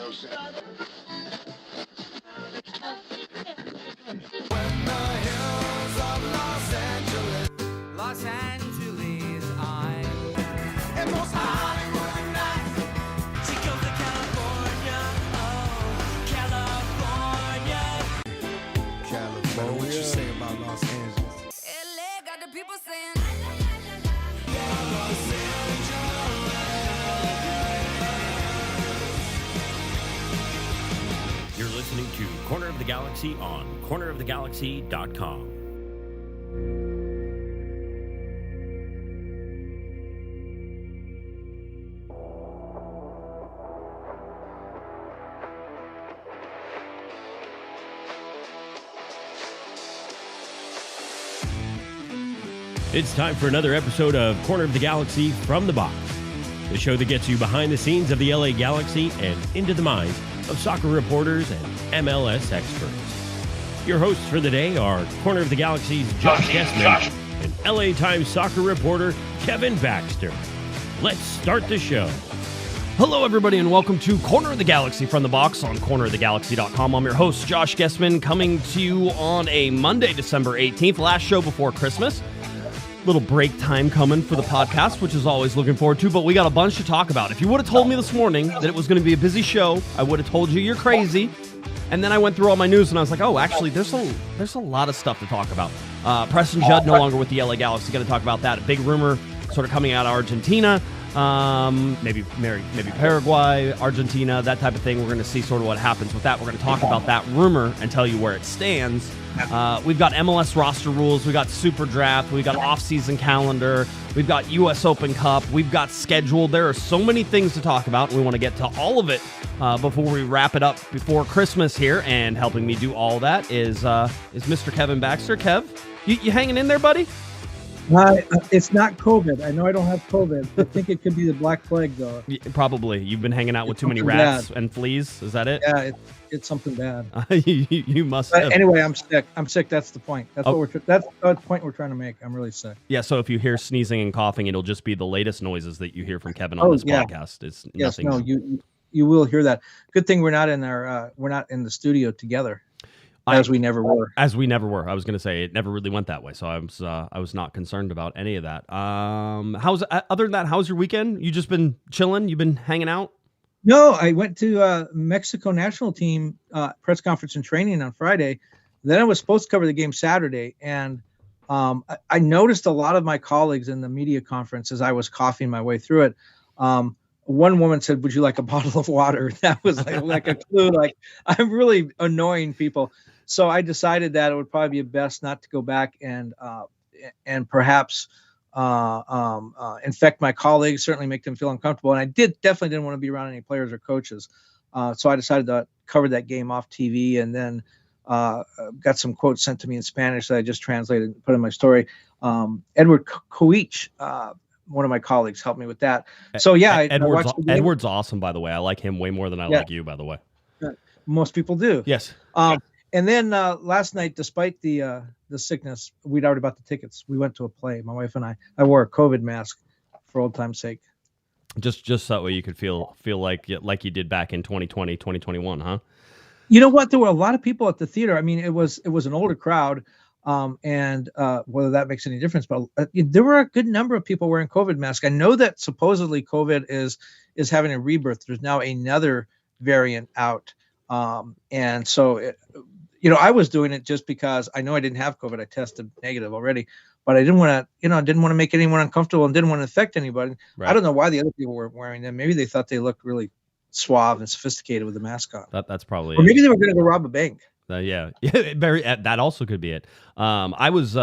Los Angeles, I'm and most Hollywood nights. She goes to California, oh, California. What you say about Los Angeles? LA got the people saying. You're listening to Corner of the Galaxy on cornerofthegalaxy.com. It's time for another episode of Corner of the Galaxy from the Box, the show that gets you behind the scenes of the LA Galaxy and into the minds of soccer reporters and MLS experts. Your hosts for the day are Corner of the Galaxy's Josh Gessman and LA Times soccer reporter Kevin Baxter. Let's start the show. Hello, everybody, and welcome to Corner of the Galaxy from the Box on cornerofthegalaxy.com. I'm your host, Josh Gessman, coming to you on a Monday, December 18th, last show before Christmas. Little break time coming for the podcast, which is always looking forward to, but we got a bunch to talk about. If you would have told me this morning that it was going to be a busy show, I would have told you you're crazy. And then I went through all my news and I was like, oh, actually, there's a lot of stuff to talk about. Preston Judd no longer with the LA Galaxy. Going to talk about that. A big rumor sort of coming out of Argentina. Maybe Paraguay, Argentina, that type of thing. We're going to see sort of what happens with that. We're going to talk about that rumor and tell you where it stands. We've got MLS roster rules. We've got Super Draft. We've got off-season calendar. We've got U.S. Open Cup. We've got schedule. There are so many things to talk about. And we want to get to all of it before we wrap it up before Christmas here. And helping me do all that is Mr. Kevin Baxter. Kev, you hanging in there, buddy? It's not COVID. I know I don't have COVID. I think it could be the Black Plague, though. Probably. You've been hanging out with too many rats and fleas. Is that it? Yeah, it's something bad. you must. But anyway, I'm sick. That's the point. That's that's the point we're trying to make. I'm really sick. Yeah. So if you hear sneezing and coughing, it'll just be the latest noises that you hear from Kevin on this podcast. It's nothing. No, you will hear that. Good thing we're not in the studio together. As we never were. I was going to say it never really went that way, so I was not concerned about any of that. Other than that, how's your weekend? You just been chilling? You've been hanging out? No, I went to Mexico national team press conference and training on Friday. Then I was supposed to cover the game Saturday, and I noticed a lot of my colleagues in the media conference as I was coughing my way through it. One woman said, "Would you like a bottle of water?" That was like a clue. Like, I'm really annoying people. So I decided that it would probably be best not to go back and perhaps infect my colleagues, certainly make them feel uncomfortable. And I definitely didn't want to be around any players or coaches. So I decided to cover that game off TV, and then got some quotes sent to me in Spanish that I just translated and put in my story. Edward Coich, one of my colleagues, helped me with that. So yeah, Edward's awesome, by the way. I like him way more than I like you, by the way. Most people do. Yes. And then last night, despite the sickness, we'd already bought the tickets. We went to a play, my wife and I. I wore a COVID mask for old time's sake. Just that way you could feel like you did back in 2020, 2021, huh? You know what? There were a lot of people at the theater. I mean, it was an older crowd, and whether that makes any difference, but there were a good number of people wearing COVID masks. I know that supposedly COVID is having a rebirth. There's now another variant out, and so I was doing it just because I know I didn't have COVID. I tested negative already, but I didn't want to make anyone uncomfortable and didn't want to infect anybody. Right. I don't know why the other people weren't wearing them. Maybe they thought they looked really suave and sophisticated with the mask on. That's probably. Or maybe they were going to go rob a bank. Yeah, that also could be it. I was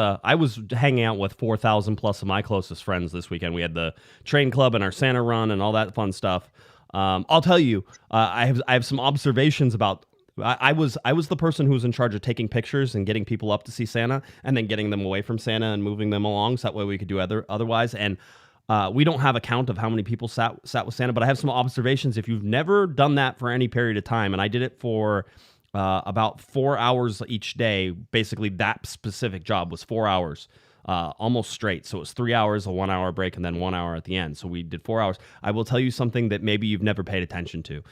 hanging out with 4,000 plus of my closest friends this weekend. We had the train club and our Santa run and all that fun stuff. I'll tell you, I have some observations about. I was the person who was in charge of taking pictures and getting people up to see Santa, and then getting them away from Santa and moving them along, so that way we could do otherwise. And we don't have a count of how many people sat with Santa, but I have some observations. If you've never done that for any period of time, and I did it for about 4 hours each day, basically that specific job was 4 hours. almost straight. So it was 3 hours, a 1 hour break, and then 1 hour at the end. So we did 4 hours. I will tell you something that maybe you've never paid attention to.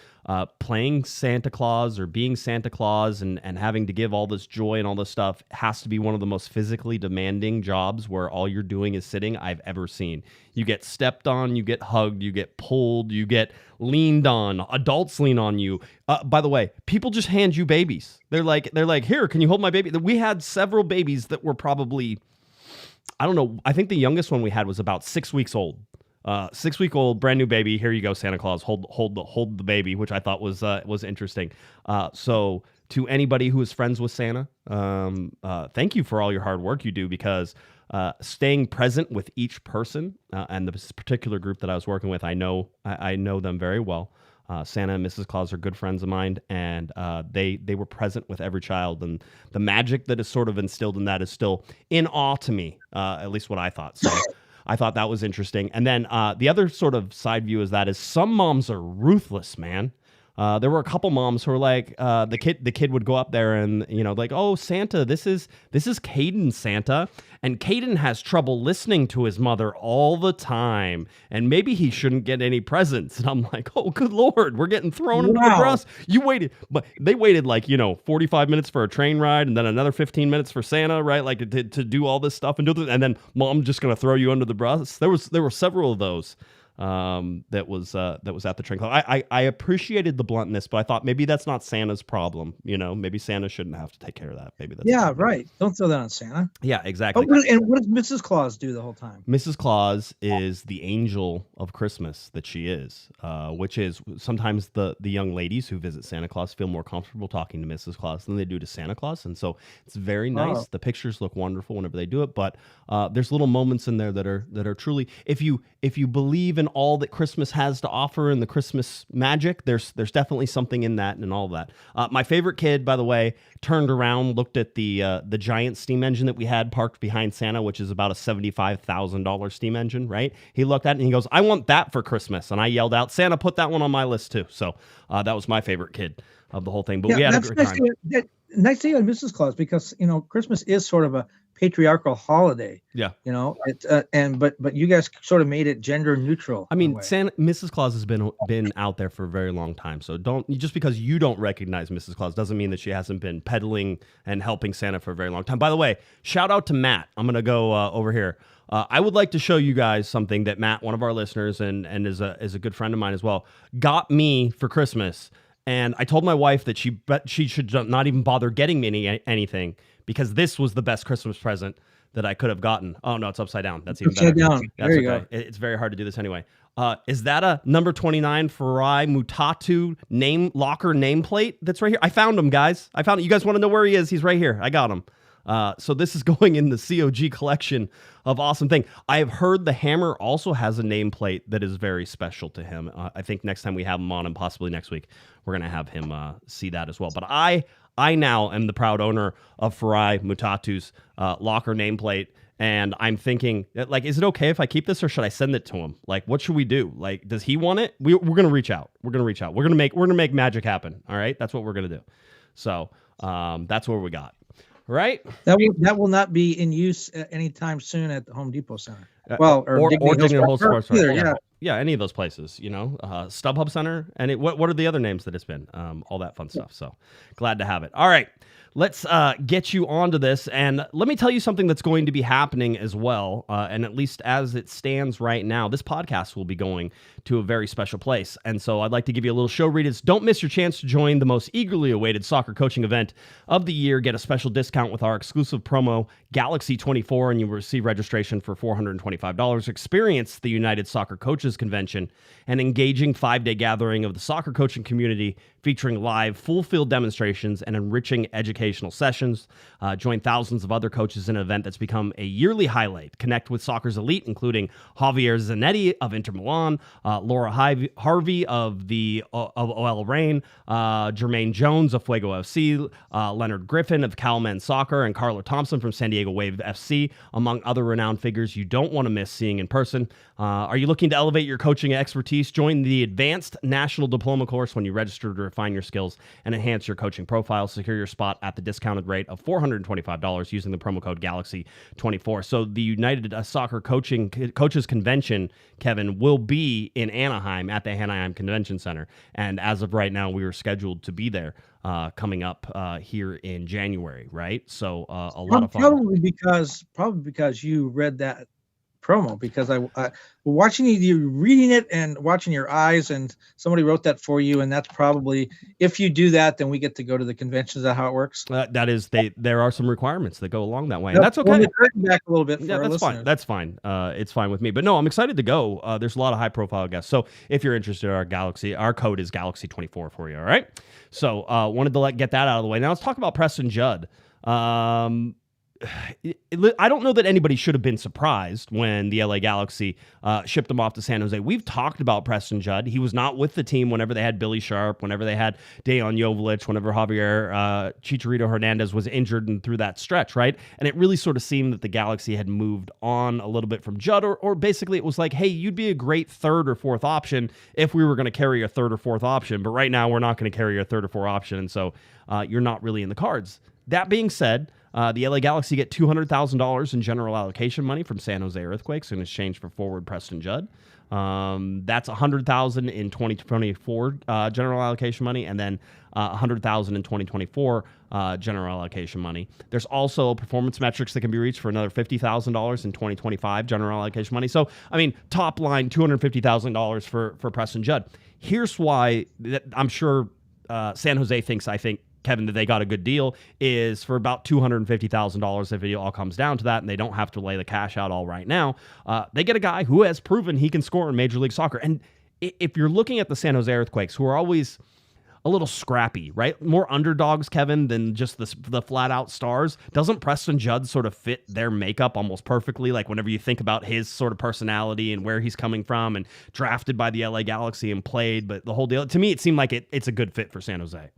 Playing Santa Claus or being Santa Claus and having to give all this joy and all this stuff has to be one of the most physically demanding jobs where all you're doing is sitting I've ever seen. You get stepped on, you get hugged, you get pulled, you get leaned on, adults lean on you. By the way, people just hand you babies. They're like, here, can you hold my baby? We had several babies that were probably, I don't know, I think the youngest one we had was about 6 weeks old. 6 week old, brand new baby. Here you go, Santa Claus. Hold the baby, which I thought was interesting. So to anybody who is friends with Santa, thank you for all your hard work you do, because staying present with each person and this particular group that I was working with, I know them very well. Santa and Mrs. Claus are good friends of mine, and they were present with every child, and the magic that is sort of instilled in that is still in awe to me, at least what I thought. So I thought that was interesting. And then the other sort of side view is some moms are ruthless, man. There were a couple moms who were like, the kid would go up there and, like, oh, Santa, this is Caden, Santa. And Caden has trouble listening to his mother all the time. And maybe he shouldn't get any presents. And I'm like, oh, good Lord, we're getting thrown into the bus. You waited, but they waited 45 minutes for a train ride and then another 15 minutes for Santa, right? Like to do all this stuff and and then mom just going to throw you under the bus. There were several of those. That was at the train club. I appreciated the bluntness, but I thought maybe that's not Santa's problem. Maybe Santa shouldn't have to take care of that. Maybe that's right. Don't throw that on Santa. Yeah, exactly. And what does Mrs. Claus do the whole time? Mrs. Claus is the angel of Christmas that she is, which is sometimes the young ladies who visit Santa Claus feel more comfortable talking to Mrs. Claus than they do to Santa Claus, and so it's very nice. Oh. The pictures look wonderful whenever they do it, but there's little moments in there that are truly, if you believe in all that Christmas has to offer and the Christmas magic, there's definitely something in that and all of that. My favorite kid, by the way, turned around, looked at the giant steam engine that we had parked behind Santa, which is about a $75,000 steam engine, right? He looked at it and he goes, I want that for Christmas. And I yelled out, Santa, put that one on my list too. So that was my favorite kid of the whole thing. But we had a great time. Nice to hear Mrs. Claus, because Christmas is sort of a patriarchal holiday. Yeah. It's but you guys sort of made it gender neutral. I mean, Mrs. Claus has been out there for a very long time. So just because you don't recognize Mrs. Claus doesn't mean that she hasn't been peddling and helping Santa for a very long time. By the way, shout out to Matt. I'm gonna go over here. I would like to show you guys something that Matt, one of our listeners and is a good friend of mine as well, got me for Christmas. And I told my wife that she should not even bother getting me anything, because this was the best Christmas present that I could have gotten. Oh, no, it's upside down. That's even better. Down. That's there you go. It's very hard to do this anyway. Is that a number 29 Farai Mutatu locker nameplate that's right here? I found him, guys. You guys want to know where he is? He's right here. I got him. So this is going in the COG collection of awesome thing. I have heard the Hammer also has a nameplate that is very special to him. I think next time we have him on, and possibly next week, we're going to have him see that as well. But I now am the proud owner of Farai Mutatu's locker nameplate. And I'm thinking, is it okay if I keep this, or should I send it to him? What should we do? Does he want it? We're going to reach out. We're going to make magic happen. All right. That's what we're going to do. So that's what we got. Right? That will not be in use anytime soon at the Home Depot Center. Or Dignity Hill Sports Park. Yeah, any of those places, StubHub Center. And what are the other names that it's been? All that fun stuff. So glad to have it. All right. Let's get you onto this, and let me tell you something that's going to be happening as well, and at least as it stands right now, this podcast will be going to a very special place, and so I'd like to give you a little show read. Don't miss your chance to join the most eagerly awaited soccer coaching event of the year. Get a special discount with our exclusive promo, Galaxy 24, and you will receive registration for $425. Experience the United Soccer Coaches Convention, an engaging 5-day gathering of the soccer coaching community featuring live full-field demonstrations and enriching educational sessions. Join thousands of other coaches in an event that's become a yearly highlight. Connect with soccer's elite, including Javier Zanetti of Inter Milan, Laura Harvey of OL Reign, Jermaine Jones of Fuego FC, Leonard Griffin of Calman Soccer, and Carla Thompson from San Diego Wave FC, among other renowned figures you don't want to miss seeing in person. Are you looking to elevate your coaching expertise? Join the Advanced National Diploma course when you register to refine your skills and enhance your coaching profile. Secure your spot at the discounted rate of $425 using the promo code Galaxy24. So the United Soccer Coaches Convention, Kevin, will be in Anaheim at the Anaheim Convention Center. And as of right now, we are scheduled to be there coming up here in January, right? So a lot of fun. Probably because you read that promo, because I watching you reading it and watching your eyes, and somebody wrote that for you, and that's probably, if you do that, then we get to go to the convention. Is that how it works? That is, there are some requirements that go along that way, and that's okay. We'll curtain back a little bit. Yeah, that's fine. That's fine. It's fine with me. But no, I'm excited to go. There's a lot of high profile guests. So if you're interested in our code is Galaxy24 for you. All right. So wanted to get that out of the way. Now let's talk about Preston Judd. I don't know that anybody should have been surprised when the LA Galaxy shipped him off to San Jose. We've talked about Preston Judd. He was not with the team whenever they had Billy Sharp, whenever they had Dejan Joveljic, whenever Javier Chicharito Hernandez was injured and through that stretch, right? And it really sort of seemed that the Galaxy had moved on a little bit from Judd, or basically it was like, hey, you'd be a great third or fourth option if we were going to carry a third or fourth option, but right now we're not going to carry a third or fourth option, and so you're not really in the cards. That being said, the LA Galaxy get $200,000 in general allocation money from San Jose Earthquakes in exchange for forward Preston Judd. That's $100,000 in 2024 general allocation money, and then $100,000 in 2024 general allocation money. There's also performance metrics that can be reached for another $50,000 in 2025 general allocation money. So, I mean, top line $250,000 for Preston Judd. Here's why I'm sure San Jose thinks, Kevin, that they got a good deal, is for about $250,000 if it all comes down to that, and they don't have to lay the cash out all right now. They get a guy who has proven he can score in Major League Soccer. And if you're looking at the San Jose Earthquakes, who are always a little scrappy, right? More underdogs, Kevin, than just the flat-out stars. Doesn't Preston Judd sort of fit their makeup almost perfectly? Like whenever you think about his sort of personality and where he's coming from, and drafted by the LA Galaxy and played, but the whole deal, to me, it seemed like it's a good fit for San Jose.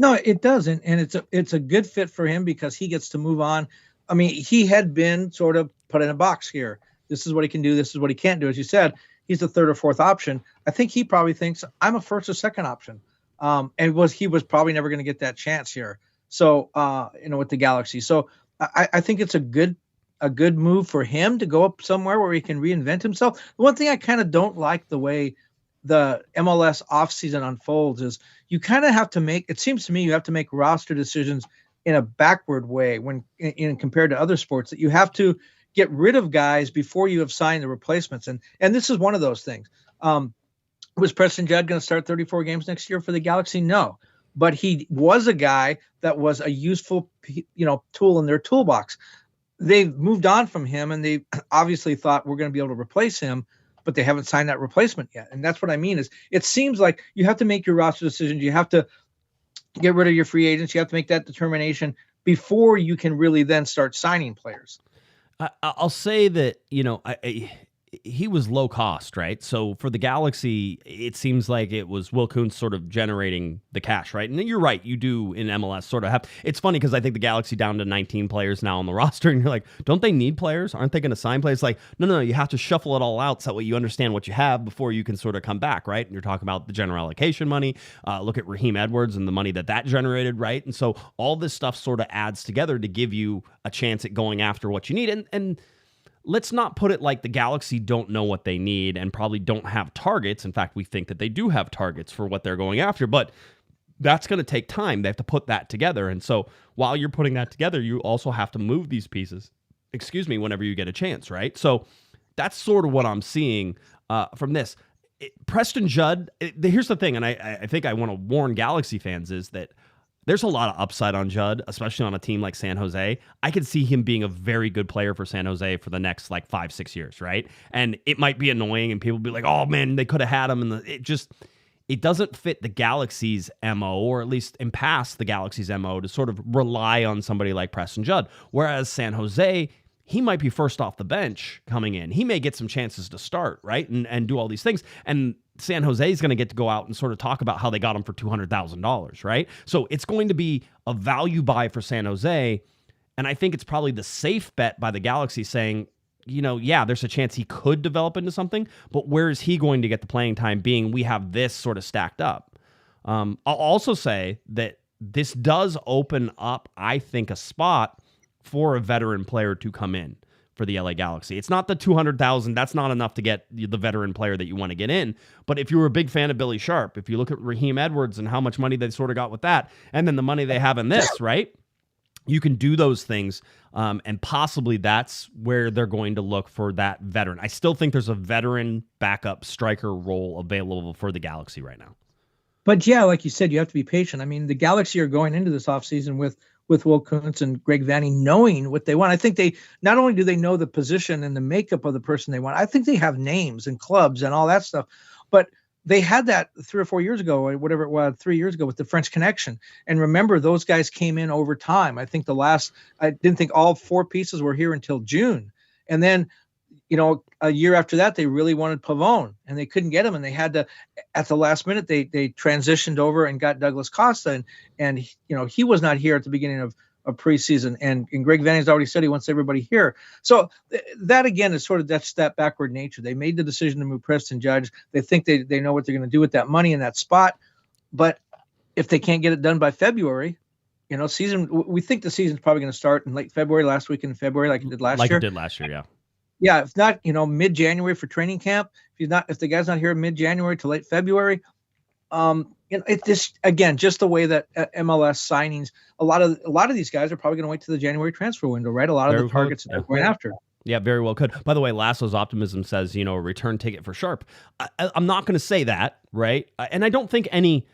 No, it doesn't, and it's a good fit for him because he gets to move on. I mean, he had been sort of put in a box here. This is what he can do. This is what he can't do. As you said, he's the third or fourth option. I think he probably thinks I'm a first or second option, and he was probably never going to get that chance here. So with the Galaxy. So I think it's a good move for him to go up somewhere where he can reinvent himself. The one thing I kind of don't like the way the MLS offseason unfolds is you kind of have to it seems to me you have to make roster decisions in a backward way when compared to other sports, that you have to get rid of guys before you have signed the replacements. And this is one of those things. Was Preston Judd going to start 34 games next year for the Galaxy? No, but he was a guy that was a useful, tool in their toolbox. They've moved on from him, and they obviously thought we're going to be able to replace him, but they haven't signed that replacement yet. And that's what I mean is it seems like you have to make your roster decisions. You have to get rid of your free agents. You have to make that determination before you can really then start signing players. I'll say that, he was low cost, right? So for the Galaxy, it seems like it was Will Kuntz sort of generating the cash, right? And you're right, you do in MLS sort of have. It's funny because I think the Galaxy down to 19 players now on the roster, and you're like, don't they need players? Aren't they going to sign players? Like, no, you have to shuffle it all out so that way you understand what you have before you can sort of come back, right? And you're talking about the general allocation money. Look at Raheem Edwards and the money that generated, right? And so all this stuff sort of adds together to give you a chance at going after what you need. And let's not put it like the Galaxy don't know what they need and probably don't have targets. In fact, we think that they do have targets for what they're going after, but that's going to take time. They have to put that together. And so while you're putting that together, you also have to move these pieces, whenever you get a chance, right? So that's sort of what I'm seeing from this. Preston Judd, here's the thing, and I think I want to warn Galaxy fans, is that there's a lot of upside on Judd, especially on a team like San Jose. I could see him being a very good player for San Jose for the next 5-6 years, right? And it might be annoying, and people be like, "Oh man, they could have had him," and it doesn't fit the Galaxy's MO, or at least in past the Galaxy's MO, to sort of rely on somebody like Preston Judd. Whereas San Jose, he might be first off the bench coming in. He may get some chances to start, right, and do all these things. And San Jose is going to get to go out and sort of talk about how they got him for $200,000, right? So it's going to be a value buy for San Jose, and I think it's probably the safe bet by the Galaxy saying, yeah, there's a chance he could develop into something, but where is he going to get the playing time being we have this sort of stacked up? I'll also say that this does open up, I think, a spot for a veteran player to come in for the LA Galaxy. It's not the 200,000. That's not enough to get the veteran player that you want to get in. But if you were a big fan of Billy Sharp, if you look at Raheem Edwards and how much money they sort of got with that, and then the money they have in this, right? You can do those things, and possibly that's where they're going to look for that veteran. I still think there's a veteran backup striker role available for the Galaxy right now. But yeah, like you said, you have to be patient. I mean, the Galaxy are going into this offseason with Will Kuntz and Greg Vanney knowing what they want. I think they not only do they know the position and the makeup of the person they want, I think they have names and clubs and all that stuff. But they had that 3 or 4 years ago, or whatever it was, 3 years ago with the French Connection. And remember, those guys came in over time. I didn't think all 4 pieces were here until June. And then, a year after that, they really wanted Pavone and they couldn't get him. And they had to, at the last minute, they transitioned over and got Douglas Costa. And he was not here at the beginning of preseason. And Greg Vanney's already said he wants everybody here. So that, again, is sort of that's that backward nature. They made the decision to move Preston Judd. They think they know what they're going to do with that money in that spot. But if they can't get it done by February, we think the season's probably going to start in late February, last week in February, like it did last year. Like it did last year, yeah. Yeah, if not, mid-January for training camp. If the guy's not here mid-January to late February, it's just, again, just the way that MLS signings. A lot of these guys are probably going to wait to the January transfer window, right? A lot of the targets that they're going after. Yeah, very well could. By the way, Lasso's optimism says, a return ticket for Sharp. I'm not going to say that, right? And I don't think any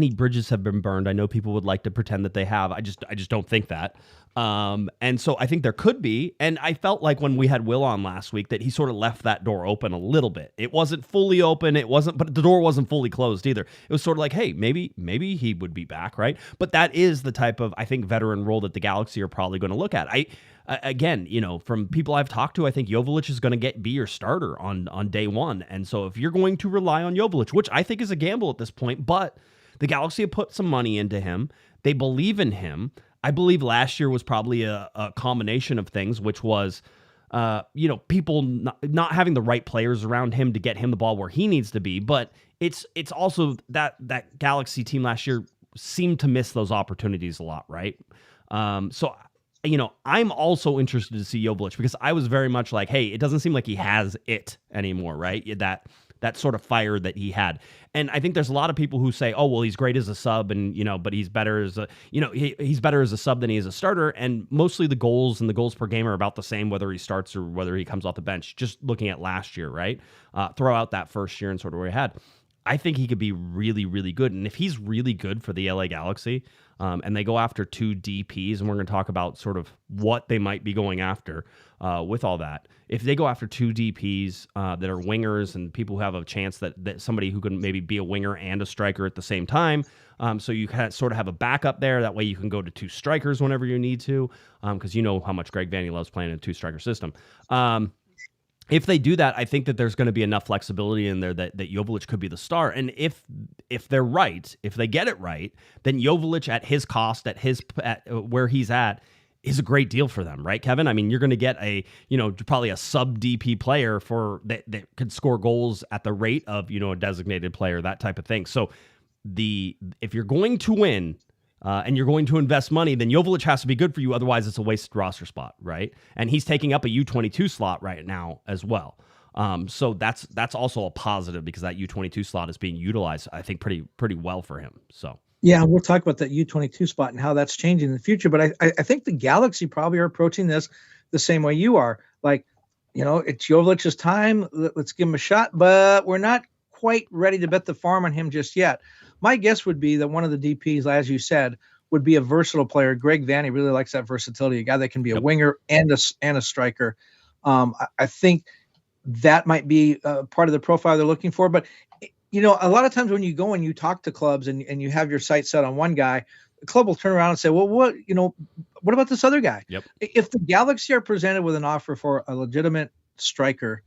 bridges have been burned. I know people would like to pretend that they have. I just don't think that. And so I think there could be. And I felt like when we had Will on last week that he sort of left that door open a little bit. It wasn't fully open. But the door wasn't fully closed either. It was sort of like, hey, maybe he would be back, right? But that is the type of, I think, veteran role that the Galaxy are probably going to look at. Again, from people I've talked to, I think Joveljic is going to be your starter on day one. And so if you're going to rely on Joveljic, which I think is a gamble at this point, but the Galaxy have put some money into him. They believe in him. I believe last year was probably a combination of things, which was, people not having the right players around him to get him the ball where he needs to be. But it's also that Galaxy team last year seemed to miss those opportunities a lot, right? So I'm also interested to see Joveljic because I was very much like, hey, it doesn't seem like he has it anymore, right? That sort of fire that he had. And I think there's a lot of people who say, oh, well, he's great as a sub and, but he's better as he's better as a sub than he is a starter. And mostly the goals and the goals per game are about the same, whether he starts or whether he comes off the bench, just looking at last year, right? Throw out that first year and sort of where he had. I think he could be really, really good. And if he's really good for the LA Galaxy, and they go after 2 DPs, and we're going to talk about sort of what they might be going after with all that. If they go after 2 DPs that are wingers and people who have a chance that somebody who can maybe be a winger and a striker at the same time, so you kind of sort of have a backup there. That way you can go to 2 strikers whenever you need to, because you know how much Greg Vanney loves playing in a 2-striker system. If they do that, I think that there's going to be enough flexibility in there that Joveljic could be the star. And if they're right, if they get it right, then Joveljic at his cost, at where he's at, is a great deal for them, right, Kevin? I mean, you're going to get probably a sub DP player that could score goals at the rate of a designated player, that type of thing. So if you're going to win. And you're going to invest money, then Joveljic has to be good for you. Otherwise, it's a wasted roster spot, right? And he's taking up a U22 slot right now as well. So that's also a positive because that U22 slot is being utilized, I think, pretty well for him. So yeah, we'll talk about that U22 spot and how that's changing in the future. But I think the Galaxy probably are approaching this the same way you are. Like, it's Jovlic's time. Let's give him a shot, but we're not quite ready to bet the farm on him just yet. My guess would be that one of the DPs, as you said, would be a versatile player. Greg Vanney really likes that versatility, a guy that can be a winger and a striker. I think that might be part of the profile they're looking for. But, a lot of times when you go and you talk to clubs and you have your sights set on one guy, the club will turn around and say, well, what about this other guy? Yep. If the Galaxy are presented with an offer for a legitimate striker,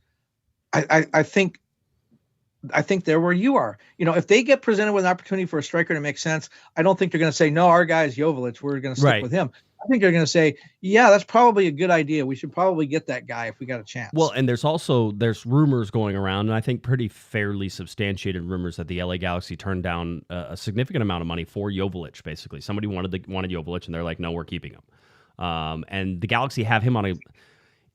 I think they're where you are. If they get presented with an opportunity for a striker to make sense, I don't think they're going to say, no, our guy is Joveljic, we're going to stick with him. think they're going to say, yeah, that's probably a good idea. We should probably get that guy if we got a chance. Well, and there's rumors going around, and I think pretty fairly substantiated rumors that the LA Galaxy turned down a significant amount of money for Joveljic. Basically, somebody wanted Joveljic, and they're like, no, we're keeping him. And the Galaxy have him on a.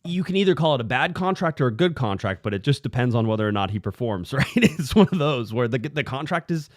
You can either call it a bad contract or a good contract, but it just depends on whether or not he performs, right? It's one of those where the contract is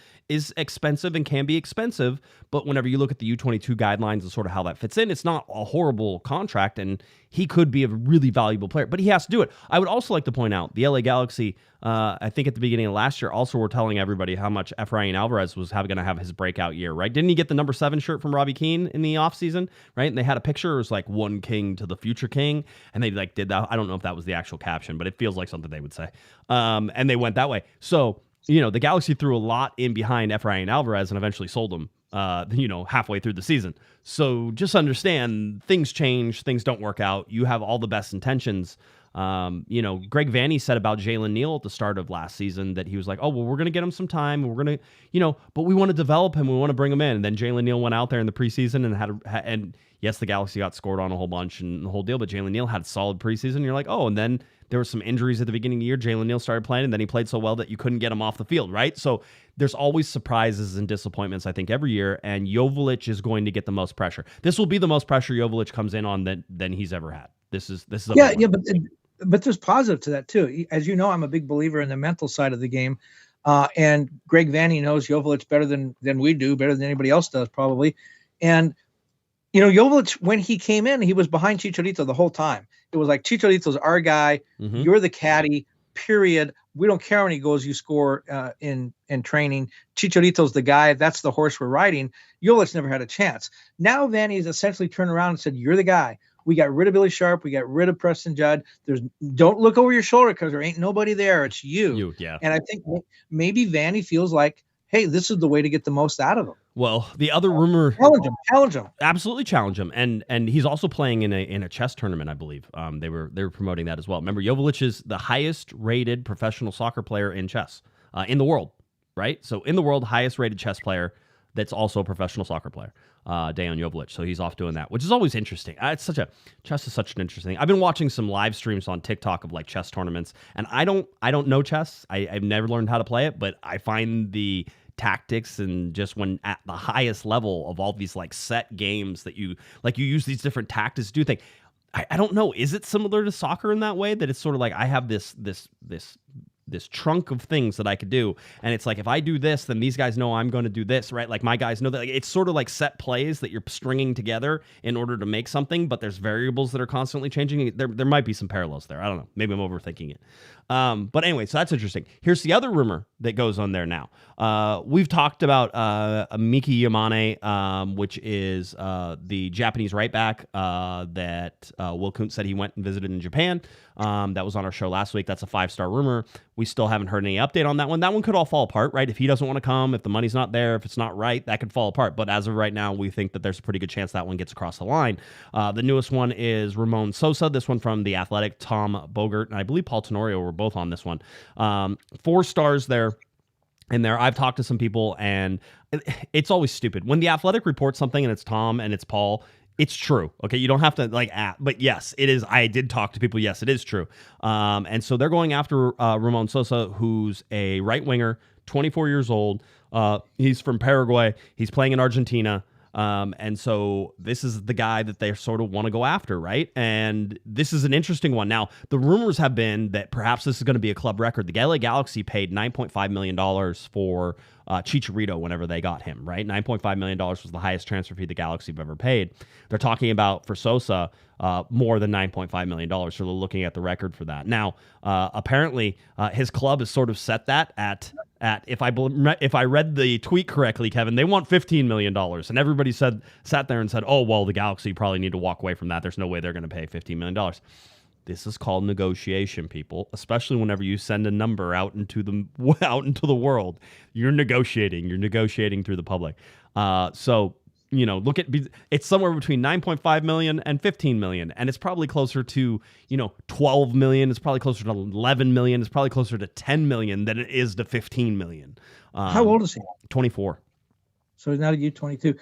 expensive and can be expensive, but whenever you look at the U22 guidelines and sort of how that fits in, it's not a horrible contract, and he could be a really valuable player, but he has to do it. I would also like to point out the LA Galaxy, I think at the beginning of last year, also were telling everybody how much Efrain Alvarez was going to have his breakout year, right? Didn't he get the number 7 shirt from Robbie Keane in the offseason, right? And they had a picture, it was like one king to the future king, and they like did that. I don't know if that was the actual caption, but it feels like something they would say. And they went that way. So, the Galaxy threw a lot in behind Efrain Alvarez and eventually sold him, halfway through the season. So just understand, things change, things don't work out. You have all the best intentions. Greg Vanny said about Jalen Neal at the start of last season that he was like, oh, well, we're going to get him some time. We're going to, but we want to develop him. We want to bring him in. And then Jalen Neal went out there in the preseason and yes, the Galaxy got scored on a whole bunch and the whole deal, but Jalen Neal had a solid preseason. You're like, oh, and then there were some injuries at the beginning of the year. Jalen Neal started playing, and then he played so well that you couldn't get him off the field, right? So there's always surprises and disappointments, I think, every year, and Joveljic is going to get the most pressure. This will be the most pressure Joveljic comes in on than he's ever had. This is but there's positive to that too. As you know, I'm a big believer in the mental side of the game, and Greg Vanny knows Joveljic better than we do, better than anybody else does probably, and Joveljic, when he came in, he was behind Chicharito the whole time. It was like, Chicharito's our guy. Mm-hmm. You're the caddy, period. We don't care how many goals you score in training. Chicharito's the guy. That's the horse we're riding. Joveljic never had a chance. Now Vanny's essentially turned around and said, you're the guy. We got rid of Billy Sharp. We got rid of Preston Judd. Don't look over your shoulder because there ain't nobody there. It's you. Yeah. And I think maybe Vanny feels like, hey, this is the way to get the most out of him. Well, the other rumor, challenge him, absolutely challenge him, and he's also playing in a chess tournament, I believe. They were promoting that as well. Remember, Joveljic is the highest rated professional soccer player in chess in the world, right? So in the world, highest rated chess player that's also a professional soccer player, Dejan Joveljic. So he's off doing that, which is always interesting. Chess is such an interesting thing. I've been watching some live streams on TikTok of like chess tournaments, and I don't know chess. I've never learned how to play it, but I find the tactics and just when at the highest level of all these like set games that you use these different tactics to do things. I don't know. Is it similar to soccer in that way that it's sort of like I have this trunk of things that I could do, and it's like if I do this, then these guys know I'm going to do this, right? Like my guys know that. Like, it's sort of like set plays that you're stringing together in order to make something, but there's variables that are constantly changing. There might be some parallels there. I don't know. Maybe I'm overthinking it. But anyway, so that's interesting. Here's the other rumor that goes on there now. We've talked about Miki Yamane, which is the Japanese right back that Will Kuntz said he went and visited in Japan. That was on our show last week. That's a 5-star rumor. We still haven't heard any update on that one. That one could all fall apart, right? If he doesn't want to come, if the money's not there, if it's not right, that could fall apart. But as of right now, we think that there's a pretty good chance that one gets across the line. The newest one is Ramon Sosa. This one from The Athletic, Tom Bogert, and I believe Paul Tenorio were both on this one. 4 stars there. In there, I've talked to some people, and it's always stupid. When The Athletic reports something and it's Tom and it's Paul, it's true. Okay, you don't have to but yes, it is. I did talk to people. Yes, it is true. And so they're going after Ramon Sosa, who's a right winger, 24 years old. He's from Paraguay. He's playing in Argentina. And so this is the guy that they sort of want to go after, right? And this is an interesting one. Now, the rumors have been that perhaps this is going to be a club record. The LA Galaxy paid $9.5 million for Chicharito whenever they got him, right? $9.5 million was the highest transfer fee the Galaxy have ever paid. They're talking about, for Sosa, more than $9.5 million, so they're looking at the record for that. Now, apparently, his club has sort of set that at if I read the tweet correctly, Kevin, they want $15 million, and everybody sat there and said, oh, well, the Galaxy probably need to walk away from that. There's no way they're going to pay $15 million. This is called negotiation, people, especially whenever you send a number out into the world. You're negotiating through the public. So, look at, it's somewhere between 9.5 million and 15 million. And it's probably closer to, 12 million. It's probably closer to 11 million. It's probably closer to 10 million than it is to 15 million. How old is he? 24. So he's not a U22.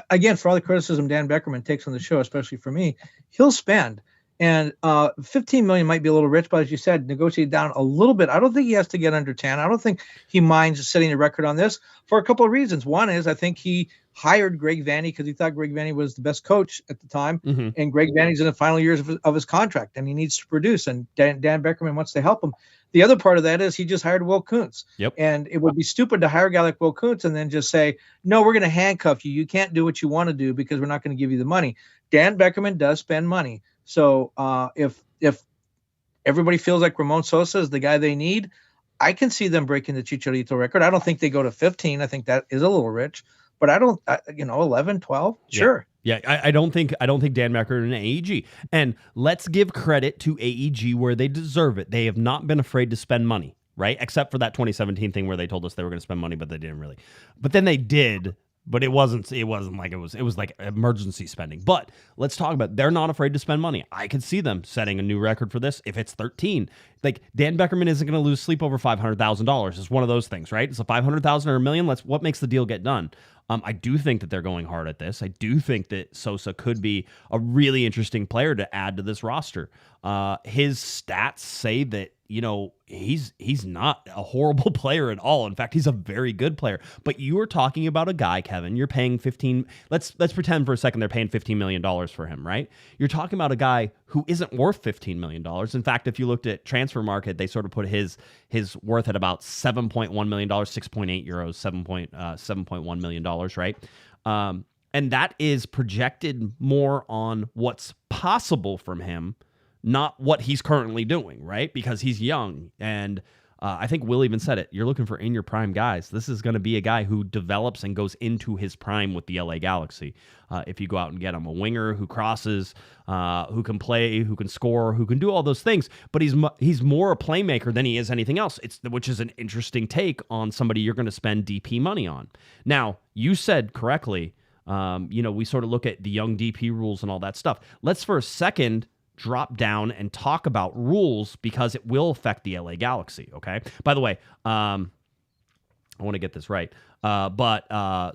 Again, for all the criticism Dan Beckerman takes on the show, especially for me, he'll spend. And 15 million might be a little rich, but as you said, negotiate down a little bit. I don't think he has to get under 10. I don't think he minds setting a record on this for a couple of reasons. One is I think he hired Greg Vanney because he thought Greg Vanney was the best coach at the time. Mm-hmm. And Greg Vanney's in the final years of his contract, and he needs to produce. And Dan Beckerman wants to help him. The other part of that is he just hired Will Kuntz. Yep. And it would be stupid to hire a guy like Will Kuntz and then just say, no, we're going to handcuff you. You can't do what you want to do because we're not going to give you the money. Dan Beckerman does spend money. So if everybody feels like Ramon Sosa is the guy they need, I can see them breaking the Chicharito record. I don't think they go to 15. I think that is a little rich, but 11, 12, sure. Yeah, I don't think Dan Beckerman and AEG. And let's give credit to AEG where they deserve it. They have not been afraid to spend money, right? Except for that 2017 thing where they told us they were going to spend money, but they didn't really. But then they did. But it wasn't like it was like emergency spending. But let's talk about, they're not afraid to spend money. I could see them setting a new record for this if it's 13. Like Dan Beckerman isn't going to lose sleep over $500,000. It's one of those things, right? It's a $500,000 or $1 million. What makes the deal get done? I do think that they're going hard at this. I do think that Sosa could be a really interesting player to add to this roster. His stats say that, he's not a horrible player at all. In fact, he's a very good player. But you are talking about a guy, Kevin, you're paying 15. Let's pretend for a second they're paying $15 million for him, right? You're talking about a guy who isn't worth $15 million. In fact, if you looked at Transfer Market, they sort of put his worth at about $7.1 million, 6.8 euros, $7.1 million, right? And that is projected more on what's possible from him, not what he's currently doing, right? Because he's young. And I think Will even said it. You're looking for in your prime guys. This is going to be a guy who develops and goes into his prime with the LA Galaxy. If you go out and get him a winger who crosses, who can play, who can score, who can do all those things, but he's more a playmaker than he is anything else. Which is an interesting take on somebody you're going to spend DP money on. Now, you said correctly, we sort of look at the young DP rules and all that stuff. Let's for a second drop down and talk about rules because it will affect the LA Galaxy, okay? By the way, I want to get this right, but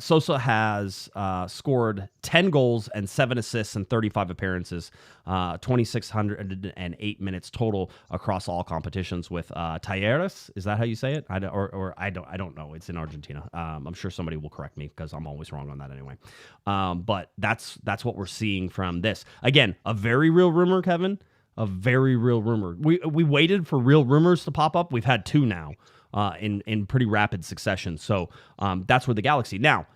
Sosa has scored 10 goals and 7 assists in 35 appearances, 2,608 minutes total across all competitions with Talleres. Is that how you say it? I don't know. It's in Argentina. I'm sure somebody will correct me because I'm always wrong on that anyway. But that's what we're seeing from this. Again, a very real rumor, Kevin. A very real rumor. We waited for real rumors to pop up. We've had 2 now. In pretty rapid succession. So that's where the Galaxy. Now,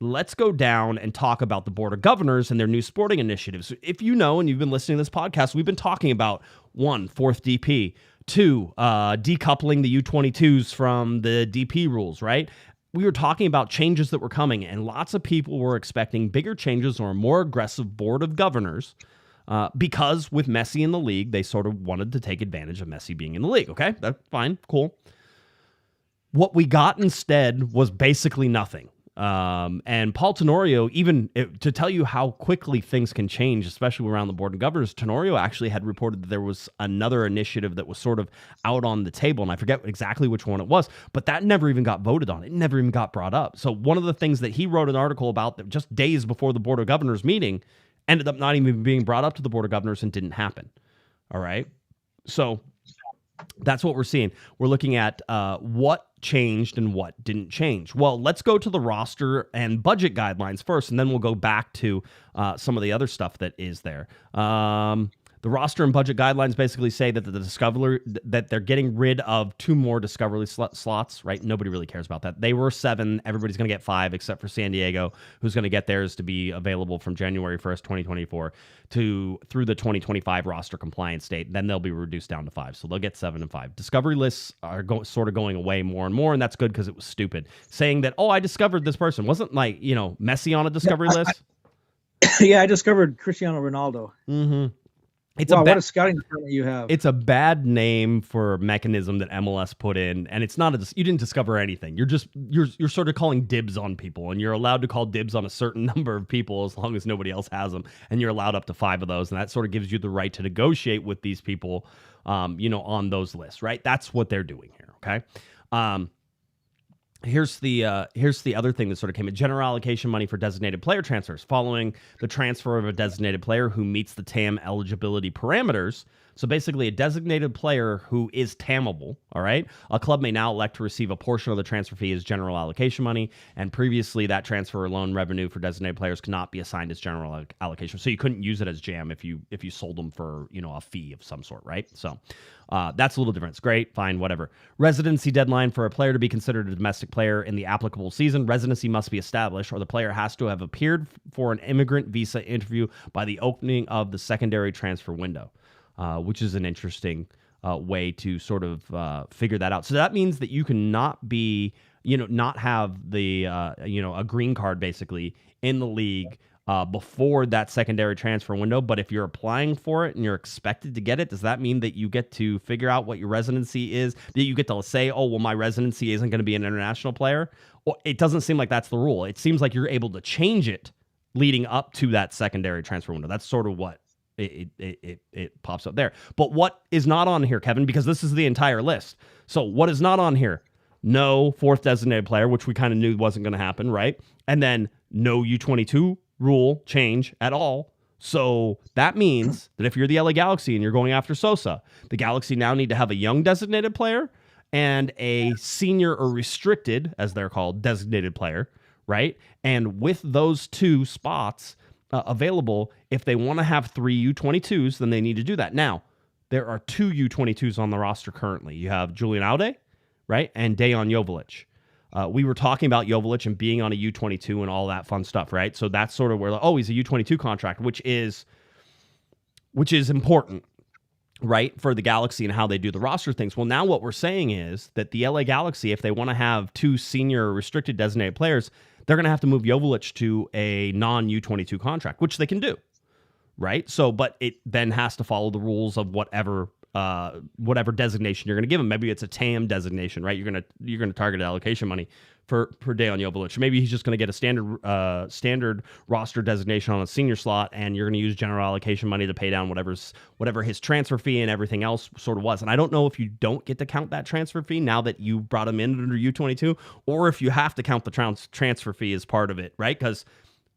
let's go down and talk about the Board of Governors and their new sporting initiatives. If you know, and you've been listening to this podcast, we've been talking about 1, fourth DP, 2, decoupling the U22s from the DP rules, right? We were talking about changes that were coming, and lots of people were expecting bigger changes or a more aggressive Board of Governors because with Messi in the league, they sort of wanted to take advantage of Messi being in the league. Okay, that's fine, cool. What we got instead was basically nothing. And Paul Tenorio, to tell you how quickly things can change, especially around the Board of Governors, Tenorio actually had reported that there was another initiative that was sort of out on the table, and I forget exactly which one it was, but that never even got voted on. It never even got brought up. So one of the things that he wrote an article about that just days before the Board of Governors meeting ended up not even being brought up to the Board of Governors and didn't happen. All right? So that's what we're seeing. We're looking at what changed and what didn't change. Well, let's go to the roster and budget guidelines first, and then we'll go back to some of the other stuff that is there. The roster and budget guidelines basically say that that they're getting rid of 2 more Discovery slots, right? Nobody really cares about that. They were 7. Everybody's going to get 5 except for San Diego, who's going to get theirs to be available from January 1st, 2024 through the 2025 roster compliance date. Then they'll be reduced down to 5. So they'll get 7 and 5. Discovery lists are sort of going away more and more, and that's good because it was stupid. Saying that, I discovered this person. Wasn't like, Messi on a Discovery list? I discovered Cristiano Ronaldo. Mm-hmm. What a scouting department you have. It's a bad name for a mechanism that MLS put in, and it's not you didn't discover anything. You're sort of calling dibs on people, and you're allowed to call dibs on a certain number of people as long as nobody else has them, and you're allowed up to 5 of those, and that sort of gives you the right to negotiate with these people, on those lists, right? That's what they're doing here, okay? Here's the other thing that sort of came in. General allocation money for designated player transfers. Following the transfer of a designated player who meets the TAM eligibility parameters. So basically a designated player who is TAMable, all right? A club may now elect to receive a portion of the transfer fee as general allocation money, and previously that transfer or loan revenue for designated players could not be assigned as general allocation. So you couldn't use it as jam if you sold them for, a fee of some sort, right? So that's a little different. It's great, fine, whatever. Residency deadline for a player to be considered a domestic player in the applicable season. Residency must be established, or the player has to have appeared for an immigrant visa interview by the opening of the secondary transfer window. Which is an interesting way to sort of figure that out. So that means that you cannot be, not have the, a green card basically in the league before that secondary transfer window. But if you're applying for it and you're expected to get it, does that mean that you get to figure out what your residency is? That you get to say, oh, well, my residency isn't going to be an international player? Well, it doesn't seem like that's the rule. It seems like you're able to change it leading up to that secondary transfer window. That's sort of what it pops up there. But what is not on here, Kevin, because this is the entire list. So what is not on here? No fourth designated player, which we kind of knew wasn't going to happen, right? And then no U22 rule change at all. So that means that if you're the LA Galaxy and you're going after Sosa, the Galaxy now need to have a young designated player and a senior or restricted, as they're called, designated player, right? And with those two spots available, if they want to have 3 U22s, then they need to do that. Now, there are 2 U22s on the roster currently. You have Julian Aude, right, and Dejan Joveljic. We were talking about Joveljic and being on a U22 and all that fun stuff, right? So that's sort of where, he's a U22 contract, which is important, right, for the Galaxy and how they do the roster things. Well, now what we're saying is that the LA Galaxy, if they want to have 2 senior restricted designated players, they're going to have to move Joveljic to a non-U22 contract, which they can do, right? So, but it then has to follow the rules of whatever designation you're going to give him. Maybe it's a TAM designation, right? You're going to target allocation money for Dejan Joveljic. Maybe he's just going to get a standard roster designation on a senior slot, and you're going to use general allocation money to pay down whatever his transfer fee and everything else sort of was. And I don't know if you don't get to count that transfer fee now that you brought him in under U22, or if you have to count the transfer fee as part of it, right? Because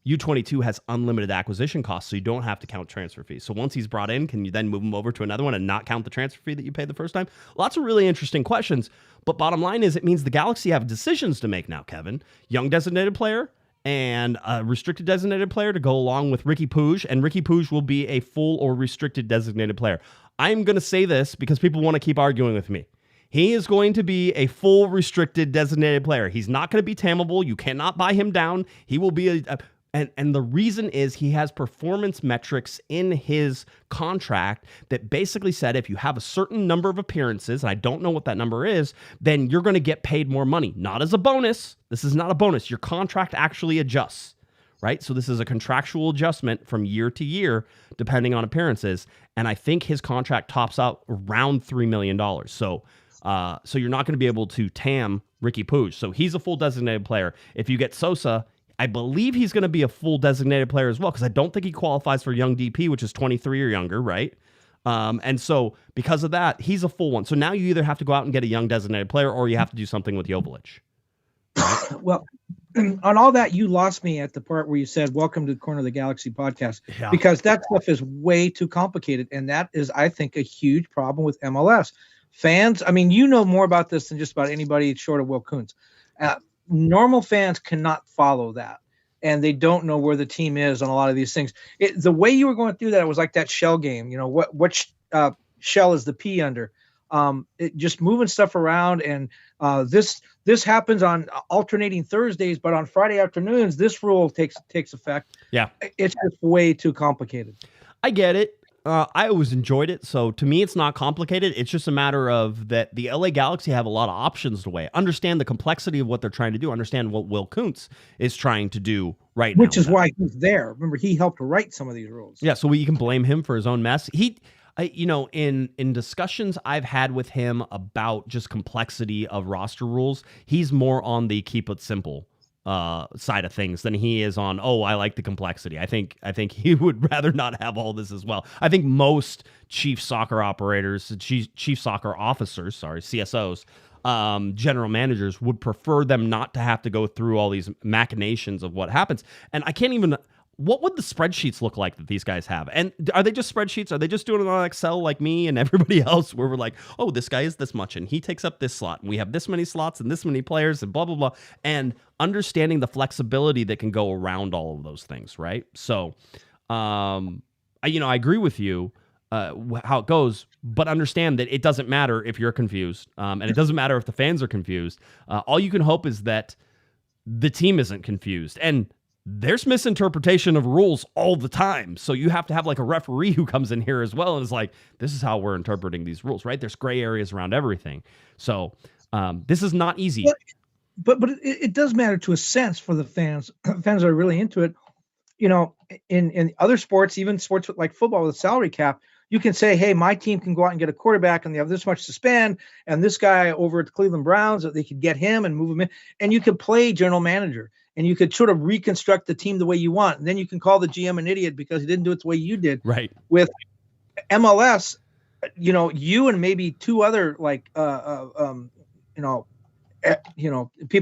U22 has unlimited acquisition costs, so you don't have to count transfer fees. So once he's brought in, can you then move him over to another one and not count the transfer fee that you paid the first time? Lots of really interesting questions. But bottom line is, it means the Galaxy have decisions to make now, Kevin. Young designated player and a restricted designated player to go along with Ricky Puig, and Ricky Puig will be a full or restricted designated player. I'm going to say this because people want to keep arguing with me. He is going to be a full restricted designated player. He's not going to be TAMable. You cannot buy him down. He will be And the reason is he has performance metrics in his contract that basically said if you have a certain number of appearances, and I don't know what that number is, then you're going to get paid more money. Not as a bonus. This is not a bonus. Your contract actually adjusts, right? So this is a contractual adjustment from year to year, depending on appearances. And I think his contract tops out around $3 million. So you're not going to be able to TAM Ricky Puig. So he's a full designated player. If you get Sosa, I believe he's going to be a full designated player as well, because I don't think he qualifies for young DP, which is 23 or younger, right? And so because of that, he's a full one. So now you either have to go out and get a young designated player, or you have to do something with Joveljic. Right? Well, on all that, you lost me at the part where you said, welcome to the Corner of the Galaxy podcast, because that stuff is way too complicated. And that is, I think, a huge problem with MLS. Fans, I mean, you know more about this than just about anybody short of Will Kuntz. Normal fans cannot follow that, and they don't know where the team is on a lot of these things. The way you were going through that, it was like that shell game. You know, which shell is the P under? Just moving stuff around, and this happens on alternating Thursdays, but on Friday afternoons, this rule takes effect. Yeah, it's just way too complicated. I get it. I always enjoyed it. So to me, it's not complicated. It's just a matter of that the LA Galaxy have a lot of options to weigh. Understand the complexity of what they're trying to do. Understand what Will Kuntz is trying to do right now. Which is why he's there. Remember, he helped write some of these rules. Yeah, so we can blame him for his own mess. In discussions I've had with him about just complexity of roster rules, he's more on the keep it simple side of things than he is on, I like the complexity. I think he would rather not have all this as well. I think most chief soccer officers, CSOs, general managers would prefer them not to have to go through all these machinations of what happens. And I can't even. What would the spreadsheets look like that these guys have? And are they just spreadsheets? Are they just doing it on Excel like me and everybody else, where we're like, oh, this guy is this much and he takes up this slot and we have this many slots and this many players and blah, blah, blah. And understanding the flexibility that can go around all of those things, right? So, I agree with you how it goes, but understand that it doesn't matter if you're confused, and it doesn't matter if the fans are confused. All you can hope is that the team isn't confused. And there's misinterpretation of rules all the time. So you have to have like a referee who comes in here as well and is like, this is how we're interpreting these rules, right? There's gray areas around everything. So this is not easy. But it does matter to a sense for the fans. Fans are really into it. In other sports, even sports like football with a salary cap, you can say, hey, my team can go out and get a quarterback and they have this much to spend. And this guy over at the Cleveland Browns, they could get him and move him in. And you could play general manager. And you could sort of reconstruct the team the way you want. And then you can call the GM an idiot because he didn't do it the way you did. Right. With MLS, you and maybe two other people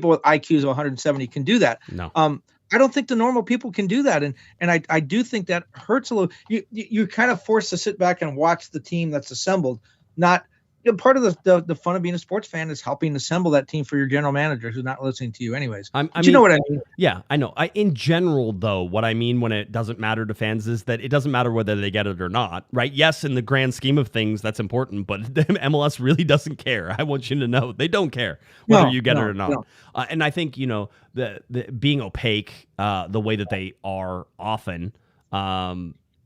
with IQs of 170 can do that. No. I don't think the normal people can do that. And I do think that hurts a little. You're kind of forced to sit back and watch the team that's assembled. Not part of the fun of being a sports fan is helping assemble that team for your general manager who's not listening to you anyways. You know what I mean? Yeah, I know. In general, though, what I mean when it doesn't matter to fans is that it doesn't matter whether they get it or not, right? Yes, in the grand scheme of things, that's important, but the MLS really doesn't care. I want you to know they don't care whether you get it or not. No. And I think, the being opaque the way that they are often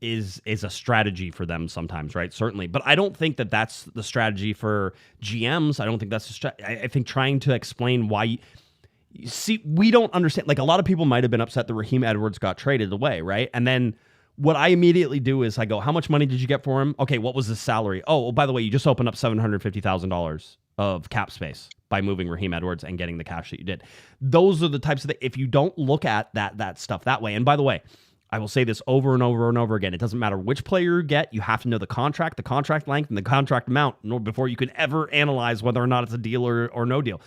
is a strategy for them sometimes, right? Certainly. But I don't think that that's the strategy for GMs. I don't think that's I think trying to explain why we don't understand. Like, a lot of people might have been upset that Raheem Edwards got traded away, right? And then what I immediately do is I go, how much money did you get for him? Okay, what was his salary? Oh, well, by the way, you just opened up $750,000 of cap space by moving Raheem Edwards and getting the cash that you did. Those are the types of if you don't look at that stuff that way. And by the way, I will say this over and over and over again. It doesn't matter which player you get. You have to know the contract length, and the contract amount before you can ever analyze whether or not it's a deal or no deal.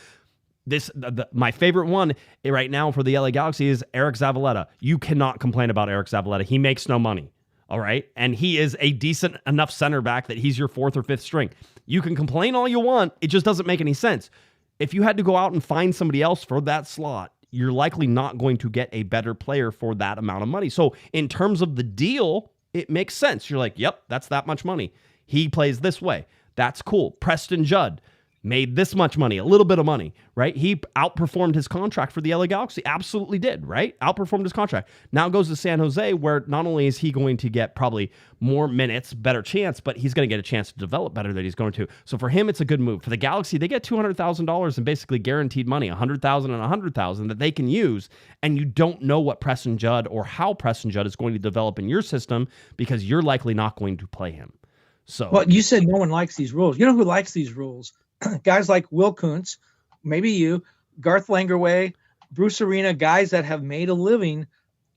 My favorite one right now for the LA Galaxy is Eric Zavaleta. You cannot complain about Eric Zavaleta. He makes no money, all right? And he is a decent enough center back that he's your fourth or fifth string. You can complain all you want. It just doesn't make any sense. If you had to go out and find somebody else for that slot, you're likely not going to get a better player for that amount of money. So in terms of the deal, it makes sense. You're like, yep, that's that much money. He plays this way. That's cool. Preston Judd made this much money, a little bit of money, right? He outperformed his contract for the LA Galaxy. Absolutely did, right? Outperformed his contract. Now goes to San Jose, where not only is he going to get probably more minutes, better chance, but he's going to get a chance to develop better than he's going to. So for him, it's a good move. For the Galaxy, they get $200,000 in basically guaranteed money, $100,000 and $100,000 that they can use, and you don't know what Preston Judd or how Preston Judd is going to develop in your system because you're likely not going to play him. So, well, you said no one likes these rules. You know who likes these rules? Guys like Will Kuntz, maybe you, Garth Langerway, Bruce Arena, guys that have made a living.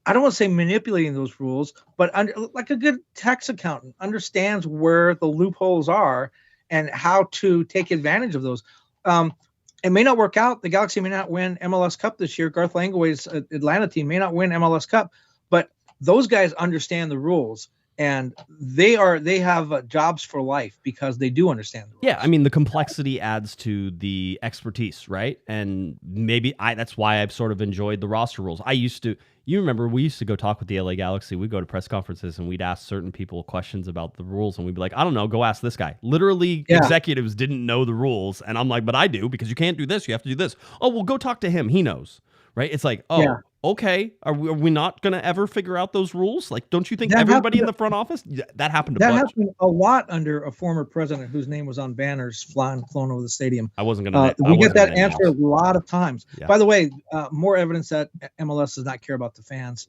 I don't want to say manipulating those rules, but like a good tax accountant understands where the loopholes are and how to take advantage of those. It may not work out. The Galaxy may not win MLS Cup this year. Garth Langerway's Atlanta team may not win MLS Cup, but those guys understand the rules. And they have jobs for life because they do understand the rules. Yeah, I mean, the complexity adds to the expertise, right? And maybe that's why I've sort of enjoyed the roster rules. You remember, we used to go talk with the LA Galaxy. We'd go to press conferences and we'd ask certain people questions about the rules. And we'd be like, I don't know, go ask this guy. Literally, executives didn't know the rules. And I'm like, but I do, because you can't do this. You have to do this. Oh, well, go talk to him. He knows, right? It's like, oh. Yeah. Okay, are we not going to ever figure out those rules? Like, don't you think everybody in the front office? That happened happened a lot under a former president whose name was on banners flown over the stadium. I wasn't going to. We get that answer a lot of times. Yeah. By the way, more evidence that MLS does not care about the fans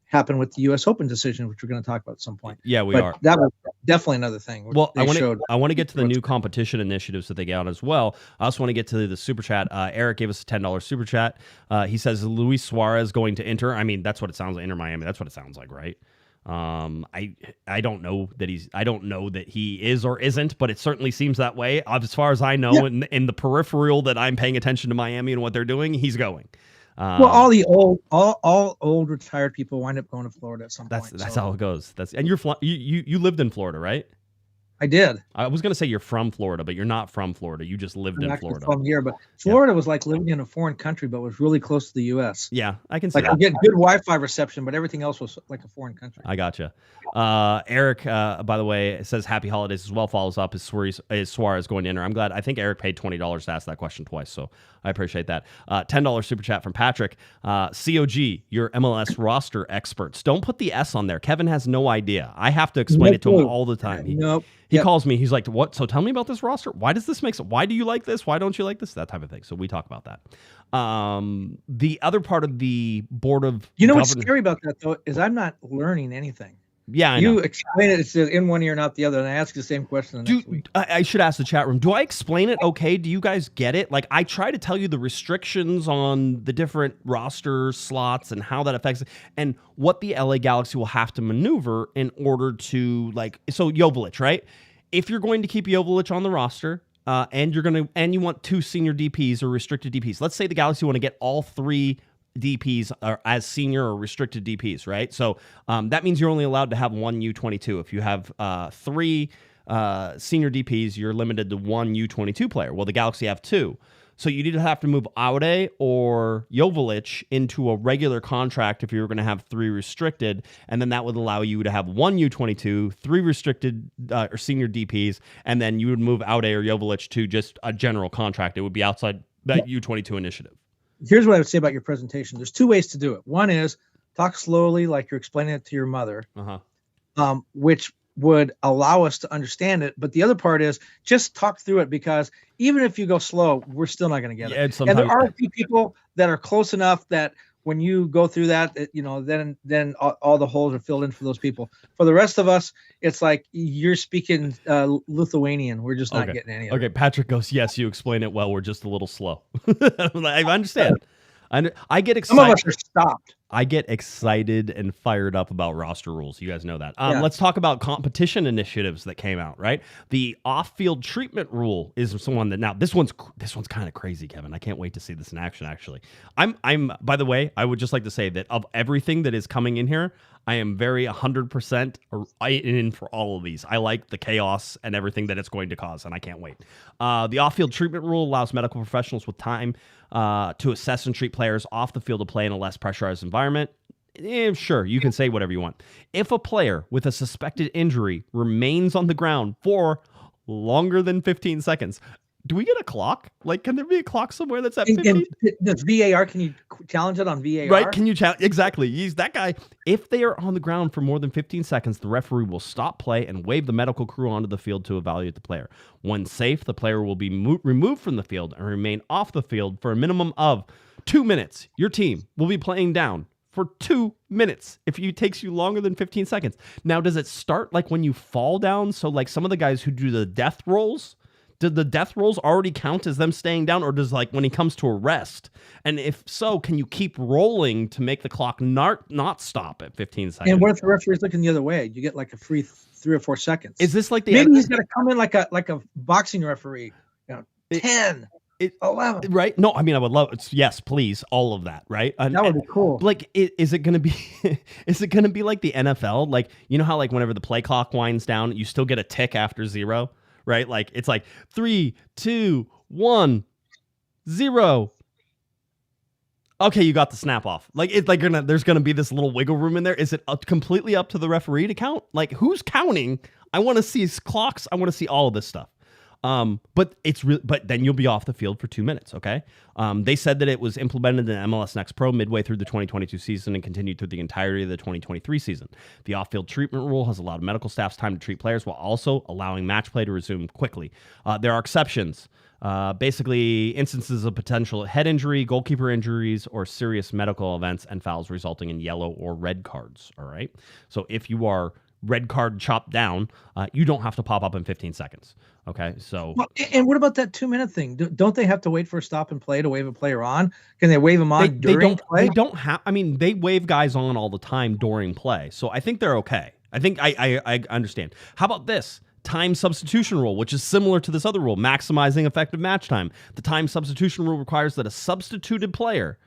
happened with the U.S. Open decision, which we're going to talk about at some point. Yeah, we are. That was definitely another thing. Well, I want to get to the new competition initiatives that they got as well. I also want to get to the super chat. Eric gave us a $10 super chat. He says Luis Suarez going to Inter. I mean, that's what it sounds like. Inter Miami. That's what it sounds like, right? I don't know that he is or isn't, but it certainly seems that way. As far as I know, in the peripheral that I'm paying attention to Miami and what they're doing, he's going. Well, all old retired people wind up going to Florida at some point. That's how it goes. And you lived in Florida, right? I did. I was going to say you're from Florida, but you're not from Florida. You just lived in Florida. From here, but Florida was like living in a foreign country, but was really close to the U.S. Yeah, I can see like that. I'm getting good Wi-Fi reception, but everything else was like a foreign country. I gotcha. Eric, by the way, says happy holidays as well. Follows up is Suarez going to enter. I'm glad. I think Eric paid $20 to ask that question twice, so I appreciate that. $10 super chat from Patrick. COG, your MLS roster experts. Don't put the S on there. Kevin has no idea. I have to explain it to him all the time. He calls me. He's like, "What? So tell me about this roster. Why does this make sense? Why do you like this? Why don't you like this? That type of thing." So we talk about that. The other part of the board of what's scary about that though is I'm not learning anything. Yeah, you explain it. It's in one ear, not the other, and I ask the same question the next week. I should ask the chat room. Do I explain it okay? Do you guys get it? Like, I try to tell you the restrictions on the different roster slots and how that affects it, and what the LA Galaxy will have to maneuver in order to So Joveljic, right? If you're going to keep Joveljic on the roster, and you want 2 senior DPs or restricted DPs. Let's say the Galaxy want to get all 3 DPs are as senior or restricted DPs, right? So that means you're only allowed to have 1 U22. If you have 3 senior DPs, you're limited to 1 U22 player. Well, the Galaxy have 2. So you either have to move Aude or Joveljic into a regular contract if you were going to have 3 restricted, and then that would allow you to have 1 U22, 3 restricted or senior DPs, and then you would move Aude or Joveljic to just a general contract. It would be outside that U22 initiative. Here's what I would say about your presentation. There's 2 ways to do it. One is talk slowly, like you're explaining it to your mother, which would allow us to understand it. But the other part is just talk through it, because even if you go slow, we're still not going to get it. And there are a few people that are close enough that when you go through that, then all the holes are filled in for those people. For the rest of us, it's like you're speaking Lithuanian. We're just not getting any of it. Okay, Patrick goes, yes, you explain it well. We're just a little slow. I understand. I get excited. Some of us are stopped. I get excited and fired up about roster rules. You guys know that. Let's talk about competition initiatives that came out, right? The off-field treatment rule is someone that now this one's kind of crazy, Kevin. I can't wait to see this in action, actually. I'm by the way, I would just like to say that of everything that is coming in here, I am very 100% in for all of these. I like the chaos and everything that it's going to cause, and I can't wait. The off-field treatment rule allows medical professionals with time to assess and treat players off the field to play in a less pressurized environment. Sure, you can say whatever you want. If a player with a suspected injury remains on the ground for longer than 15 seconds, do we get a clock? Like, can there be a clock somewhere that's at 15? The VAR, can you challenge it on VAR? Right, can you challenge? Exactly. He's that guy. If they are on the ground for more than 15 seconds, the referee will stop play and wave the medical crew onto the field to evaluate the player. When safe, the player will be removed from the field and remain off the field for a minimum of 2 minutes. Your team will be playing down for 2 minutes if it takes you longer than 15 seconds. Now, does it start like when you fall down? So like some of the guys who do the death rolls, did the death rolls already count as them staying down, or does like when he comes to a rest? And if so, can you keep rolling to make the clock not stop at 15 seconds? And what if the referee's looking the other way? You get like a free 3 or 4 seconds. Is this like maybe he's got to come in like a boxing referee? 10, 11. Right? No, I mean I would love it. Yes, please, all of that. Right? That would be cool. Like, is it going to be? Is it going to be like the NFL? Like, you know how like whenever the play clock winds down, you still get a tick after 0. Right? Like it's like 3, 2, 1, 0. Okay, you got the snap off. Like it's like there's gonna be this little wiggle room in there. Is it completely up to the referee to count? Like who's counting? I want to see clocks. I want to see all of this stuff. But then you'll be off the field for 2 minutes. Okay. They said that it was implemented in MLS Next Pro midway through the 2022 season and continued through the entirety of the 2023 season. The off-field treatment rule has allowed medical staff's time to treat players while also allowing match play to resume quickly. There are exceptions. Basically instances of potential head injury, goalkeeper injuries, or serious medical events and fouls resulting in yellow or red cards. All right. So if you are red card chopped down, you don't have to pop up in 15 seconds. Okay, so Well, and what about that 2-minute thing? Don't they have to wait for a stop and play to wave a player on? Can they wave them on during play? They don't have. I mean, they wave guys on all the time during play, so I think they're okay. I think I understand. How about this time substitution rule, which is similar to this other rule, maximizing effective match time? The time substitution rule requires that a substituted player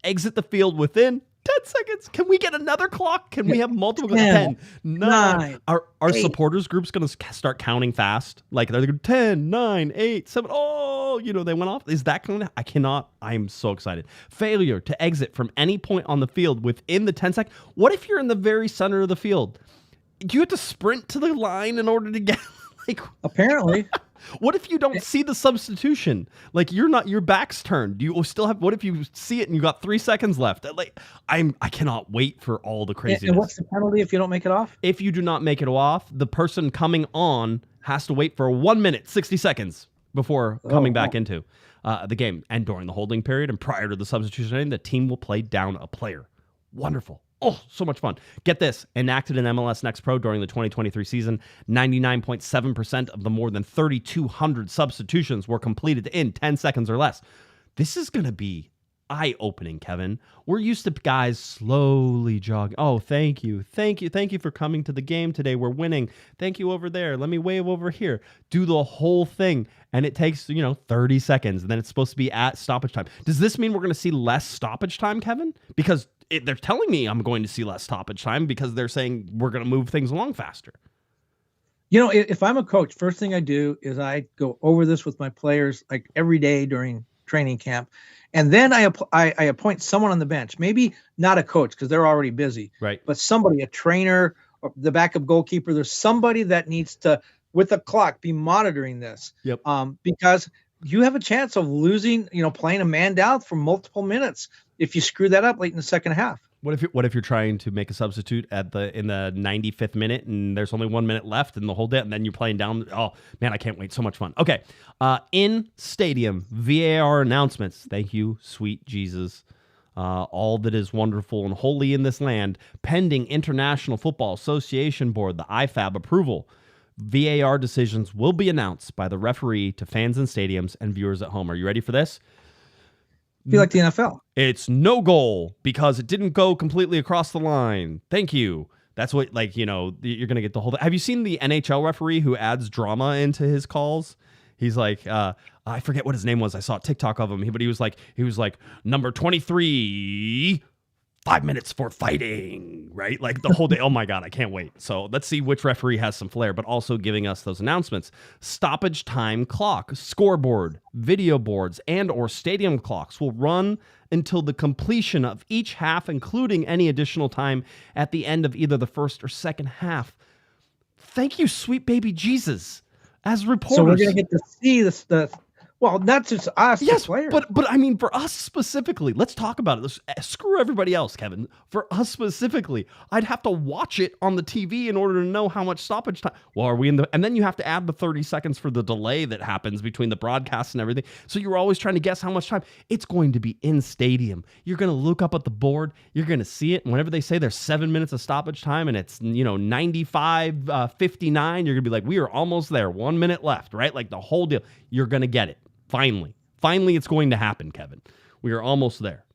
exit the field within 10 seconds. Can we get another clock? Can we have multiple? 10, 9. Are 8. Supporters groups going to start counting fast? Like they're going 10, 9, 8, 7. Oh, they went off. Is that going to? I cannot. I'm so excited. Failure to exit from any point on the field within the 10 seconds. What if you're in the very center of the field? Do you have to sprint to the line in order to get Apparently. What if you don't see the substitution? Like your back's turned. Do you still have? What if you see it and you got 3 seconds left? I cannot wait for all the craziness. And what's the penalty if you don't make it off? If you do not make it off, the person coming on has to wait for 1 minute 60 seconds before coming back into the game. And during the holding period and prior to the substitution, the team will play down a player. Wonderful. Oh, so much fun. Get this. Enacted in MLS Next Pro during the 2023 season, 99.7% of the more than 3,200 substitutions were completed in 10 seconds or less. This is going to be eye-opening, Kevin. We're used to guys slowly jogging. Oh, thank you. Thank you. Thank you for coming to the game today. We're winning. Thank you over there. Let me wave over here. Do the whole thing. And it takes, 30 seconds. And then it's supposed to be at stoppage time. Does this mean we're going to see less stoppage time, Kevin? Because they're telling me I'm going to see less stoppage time because they're saying we're going to move things along faster. If I'm a coach, first thing I do is I go over this with my players like every day during training camp. And then I appoint someone on the bench, maybe not a coach because they're already busy, right? But somebody, a trainer, or the backup goalkeeper. There's somebody that needs to, with a clock, be monitoring this. Yep. Because you have a chance of losing, playing a man down for multiple minutes if you screw that up late in the second half. What if you're trying to make a substitute in the 95th minute and there's only 1 minute left in the whole day and then you're playing down? Oh man, I can't wait! So much fun. Okay, in stadium VAR announcements. Thank you, sweet Jesus. All that is wonderful and holy in this land, pending International Football Association Board, the IFAB approval. VAR decisions will be announced by the referee to fans in stadiums and viewers at home. Are you ready for this? Be like the NFL. It's no goal because it didn't go completely across the line. Thank you. That's what, you're going to get the whole thing. Have you seen the NHL referee who adds drama into his calls? He's like, I forget what his name was. I saw a TikTok of him, but he was like number 23, 5 minutes for fighting, right? Like the whole day. Oh my God, I can't wait. So let's see which referee has some flair, but also giving us those announcements. Stoppage time clock, scoreboard, video boards, and or stadium clocks will run until the completion of each half, including any additional time at the end of either the first or second half. Thank you, sweet baby Jesus. As reporters. So we're going to get to see the well, not just us, yes, the players. But I mean, for us specifically, let's talk about it. Screw everybody else, Kevin. For us specifically, I'd have to watch it on the TV in order to know how much stoppage time. Well, are we in the? And then you have to add the 30 seconds for the delay that happens between the broadcasts and everything. So you're always trying to guess how much time. It's going to be in stadium. You're going to look up at the board. You're going to see it. And whenever they say there's 7 minutes of stoppage time and it's 95, 59, you're going to be like, we are almost there. 1 minute left, right? Like the whole deal. You're going to get it. Finally, it's going to happen, Kevin. We are almost there.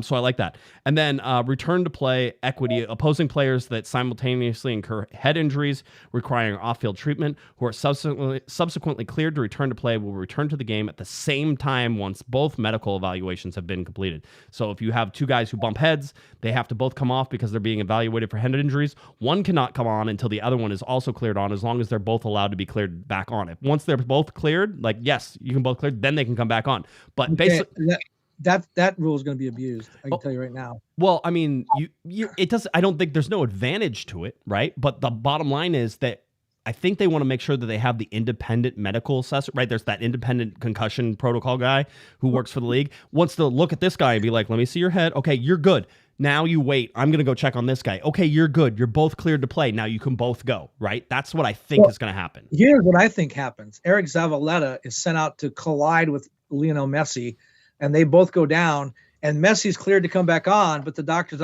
So I like that. And then return to play equity, opposing players that simultaneously incur head injuries requiring off-field treatment who are subsequently cleared to return to play will return to the game at the same time once both medical evaluations have been completed. So if you have two guys who bump heads, they have to both come off because they're being evaluated for head injuries. One cannot come on until the other one is also cleared on, as long as they're both allowed to be cleared back on. If once they're both cleared, like, yes, you can both clear, then they can come back on. But basically... That rule is going to be abused. I can tell you right now. Well, I mean, it does. I don't think there's no advantage to it, right? But the bottom line is that I think they want to make sure that they have the independent medical assessor, right? There's that independent concussion protocol guy who works for the league, wants to look at this guy and be like, let me see your head. Okay, you're good. Now you wait. I'm going to go check on this guy. Okay, you're good. You're both cleared to play. Now you can both go, right? That's what I think is going to happen. Here's what I think happens. Eric Zavaleta is sent out to collide with Lionel Messi, and they both go down, and Messi's cleared to come back on, but the doctors,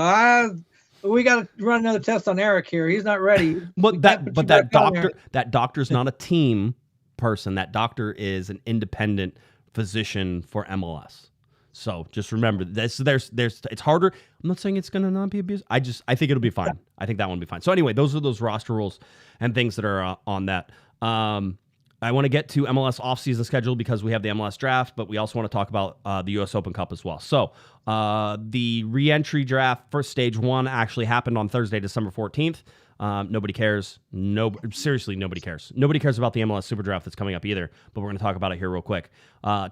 We got to run another test on Eric here. He's not ready. But that doctor's not a team person. That doctor is an independent physician for MLS. So just remember this. It's harder. I'm not saying it's going to not be abused. I think it'll be fine. I think that one will be fine. So anyway, those are those roster rules and things that are on that. I want to get to MLS offseason schedule because we have the MLS draft, but we also want to talk about the U.S. Open Cup as well. So the re-entry draft for stage 1 actually happened on Thursday, December 14th. Nobody cares. Seriously, nobody cares. Nobody cares about the MLS Super Draft that's coming up either, but we're going to talk about it here real quick.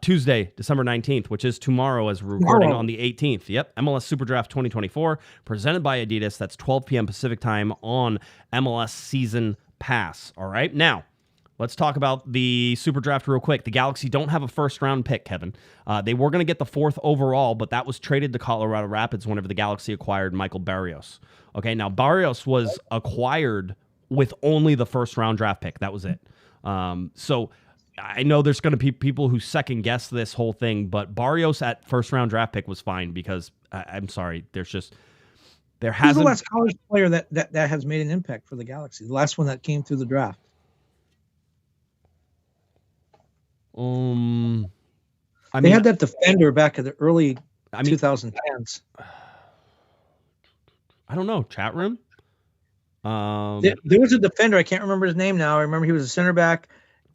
Tuesday, December 19th, which is tomorrow as we're recording on the 18th. Yep, MLS Super Draft 2024, presented by Adidas. That's 12 p.m. Pacific time on MLS Season Pass. All right, now, let's talk about the Super Draft real quick. The Galaxy don't have a first-round pick, Kevin. They were going to get the 4th overall, but that was traded to Colorado Rapids whenever the Galaxy acquired Michael Barrios. Okay, now Barrios was acquired with only the first-round draft pick. That was it. So I know there's going to be people who second-guess this whole thing, but Barrios at first-round draft pick was fine because, I'm sorry, there hasn't... Who's the last college player that has made an impact for the Galaxy? The last one that came through the draft? They had that defender back in the early 2010s. I don't know. Chat room? There was a defender. I can't remember his name now. I remember he was a center back.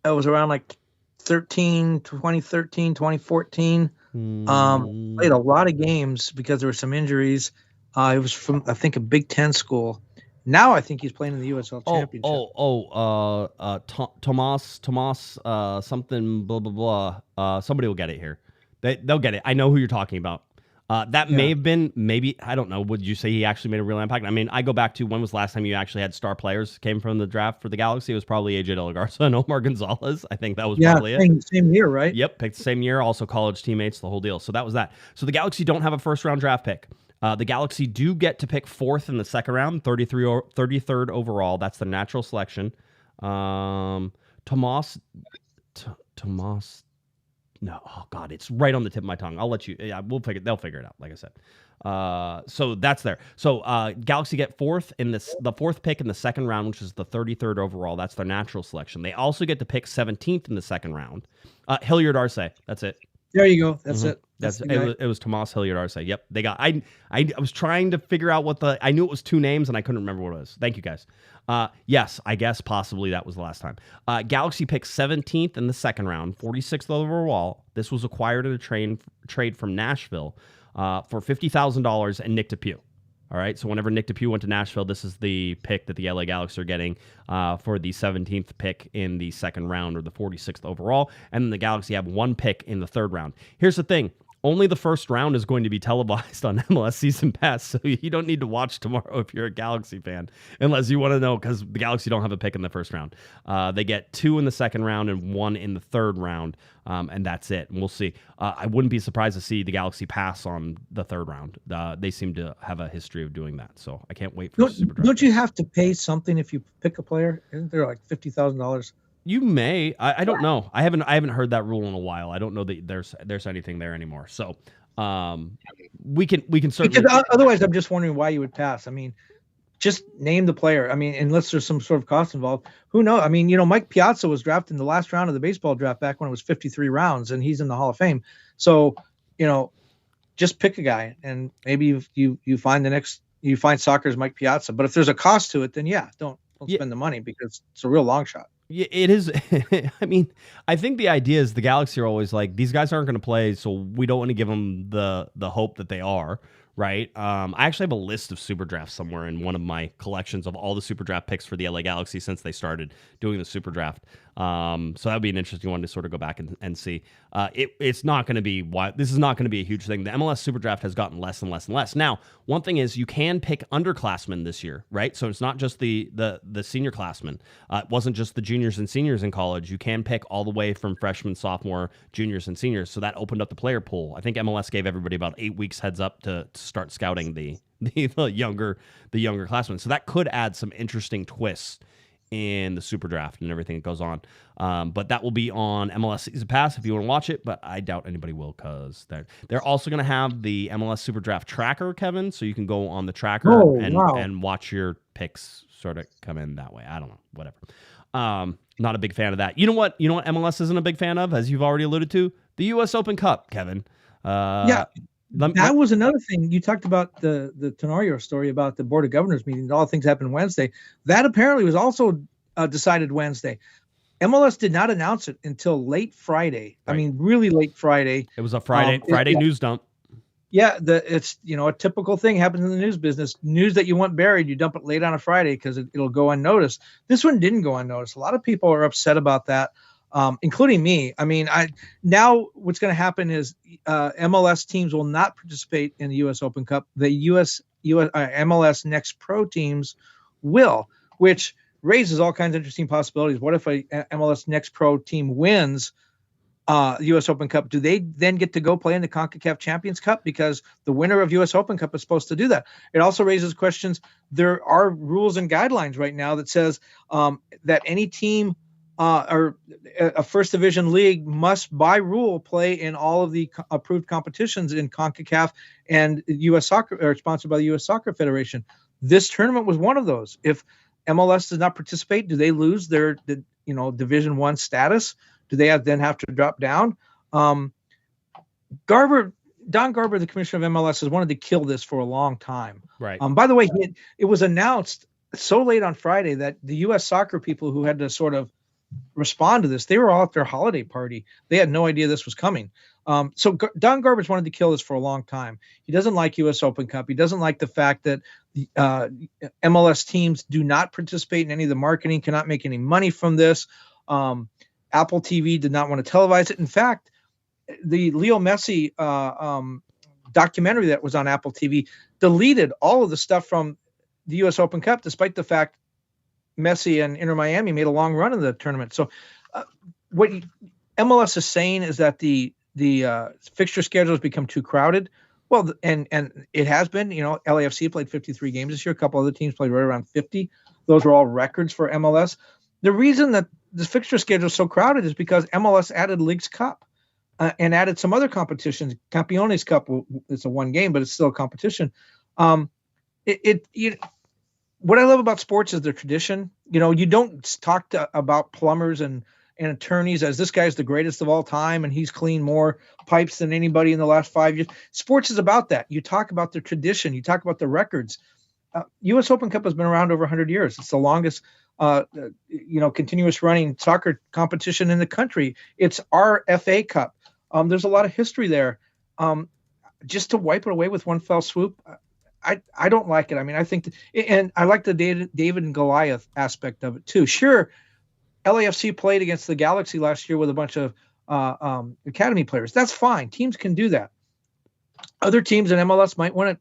It was around like 2013, 2014. Played a lot of games because there were some injuries. He was from, I think, a Big Ten school. Now I think he's playing in the USL Championship. Tomas, something, blah, blah, blah. Somebody will get it here. They'll get it. I know who you're talking about. May have been, maybe, I don't know, would you say he actually made a real impact? I mean, I go back to when was the last time you actually had star players came from the draft for the Galaxy? It was probably AJ De La Garza and Omar Gonzalez. I think that was probably it. Same year, right? Yep, picked the same year, also college teammates, the whole deal. So that was that. So the Galaxy don't have a first-round draft pick. The Galaxy do get to pick 4th in the second round, 33rd overall. That's the natural selection. Tomas. No, oh God, it's right on the tip of my tongue. I'll let you. Yeah, they'll figure it out. Like I said. So that's there. So Galaxy get 4th in the 4th pick in the second round, which is the 33rd overall. That's their natural selection. They also get to pick 17th in the second round. Hilliard Arce. That's it. There you go. That's it. It was Tomas Hilliard Arce. Yep, they got. I was trying to figure out I knew it was 2 names and I couldn't remember what it was. Thank you guys. Yes, I guess possibly that was the last time. Galaxy picked 17th in the second round, 46th overall. This was acquired in a trade from Nashville for $50,000 and Nick DePuy. All right, so whenever Nick DePuy went to Nashville, this is the pick that the LA Galaxy are getting for the 17th pick in the second round, or the 46th overall, and then the Galaxy have 1 pick in the third round. Here's the thing. Only the first round is going to be televised on MLS Season Pass, so you don't need to watch tomorrow if you're a Galaxy fan, unless you want to know, because the Galaxy don't have a pick in the first round. They get 2 in the second round and 1 in the third round, and that's it. And we'll see. I wouldn't be surprised to see the Galaxy pass on the third round. They seem to have a history of doing that, so I can't wait for the Super Draft. Don't you have to pay something if you pick a player? Isn't there like $50,000? You may. I don't know. I haven't heard that rule in a while. I don't know that there's anything there anymore. So we can certainly. Because otherwise, I'm just wondering why you would pass. I mean, just name the player. I mean, unless there's some sort of cost involved. Who knows? I mean, Mike Piazza was drafted in the last round of the baseball draft back when it was 53 rounds, and he's in the Hall of Fame. So just pick a guy, and maybe you find soccer's Mike Piazza. But if there's a cost to it, then don't spend the money, because it's a real long shot. Yeah, it is. I mean, I think the idea is the Galaxy are always like, these guys aren't going to play, so we don't want to give them the hope that they are, right? I actually have a list of Super Drafts somewhere in one of my collections of all the Super Draft picks for the LA Galaxy since they started doing the Super Draft. So that would be an interesting one to sort of go back and see. It's not going to be this is not going to be a huge thing. The MLS Super Draft has gotten less and less and less. Now, one thing is you can pick underclassmen this year, right? So it's not just the senior classmen. It wasn't just the juniors and seniors in college. You can pick all the way from freshman, sophomore, juniors, and seniors. So that opened up the player pool. I think MLS gave everybody about 8 weeks heads up to start scouting the younger classmen. So that could add some interesting twists in the Super Draft and everything that goes on. But that will be on MLS Season Pass if you want to watch it, but I doubt anybody will because they're also going to have the MLS Super Draft tracker, Kevin, so you can go on the tracker and watch your picks sort of come in that way. I don't know, whatever. Not a big fan of that. You know what MLS isn't a big fan of, as you've already alluded to? The U.S. Open Cup, Kevin. That was another thing. You talked about the Tenorio story about the Board of Governors meeting. All things happened Wednesday. That apparently was also decided Wednesday. MLS did not announce it until late Friday. Right. I mean, really late Friday. It was a Friday news dump. Yeah, it's a typical thing happens in the news business. News that you want buried, you dump it late on a Friday because it'll go unnoticed. This one didn't go unnoticed. A lot of people are upset about that, including me. I mean, now what's going to happen is MLS teams will not participate in the U.S. Open Cup. The MLS Next Pro teams will, which raises all kinds of interesting possibilities. What if a MLS Next Pro team wins U.S. Open Cup? Do they then get to go play in the CONCACAF Champions Cup? Because the winner of U.S. Open Cup is supposed to do that. It also raises questions. There are rules and guidelines right now that says that any team or a first division league must, by rule, play in all of the approved competitions in CONCACAF and U.S. Soccer, or sponsored by the U.S. Soccer Federation. This tournament was one of those. If MLS does not participate, do they lose their Division I status? Do they then have to drop down? Don Garber, the commissioner of MLS, has wanted to kill this for a long time. Right. By the way, it was announced so late on Friday that the U.S. soccer people who had to sort of respond to this, they were all at their holiday party. They had no idea this was coming. So Don Garber's wanted to kill this for a long time. He doesn't like U.S. Open Cup. He doesn't like the fact that MLS teams do not participate in any of the marketing, cannot make any money from this. Apple TV did not want to televise it. In fact, the Leo Messi documentary that was on Apple TV deleted all of the stuff from the U.S. Open Cup, despite the fact Messi and Inter Miami made a long run in the tournament. So what MLS is saying is that the fixture schedule has become too crowded. Well, and it has been. LAFC played 53 games this year. A couple other teams played right around 50. Those were all records for MLS. The reason that the fixture schedule is so crowded is because MLS added Leagues Cup and added some other competitions. Campeones Cup, it's a one game, but it's still a competition. What I love about sports is their tradition. You don't talk about plumbers and attorneys as this guy's the greatest of all time and he's cleaned more pipes than anybody in the last 5 years. Sports is about that. You talk about the tradition. You talk about the records. U.S. Open Cup has been around over 100 years. It's the longest continuous running soccer competition in the country. It's our FA Cup. There's a lot of history there. Just to wipe it away with one fell swoop, I don't like it. I mean, I think, and I like the David and Goliath aspect of it too. Sure, LAFC played against the Galaxy last year with a bunch of academy players. That's fine. Teams can do that. Other teams in MLS might want to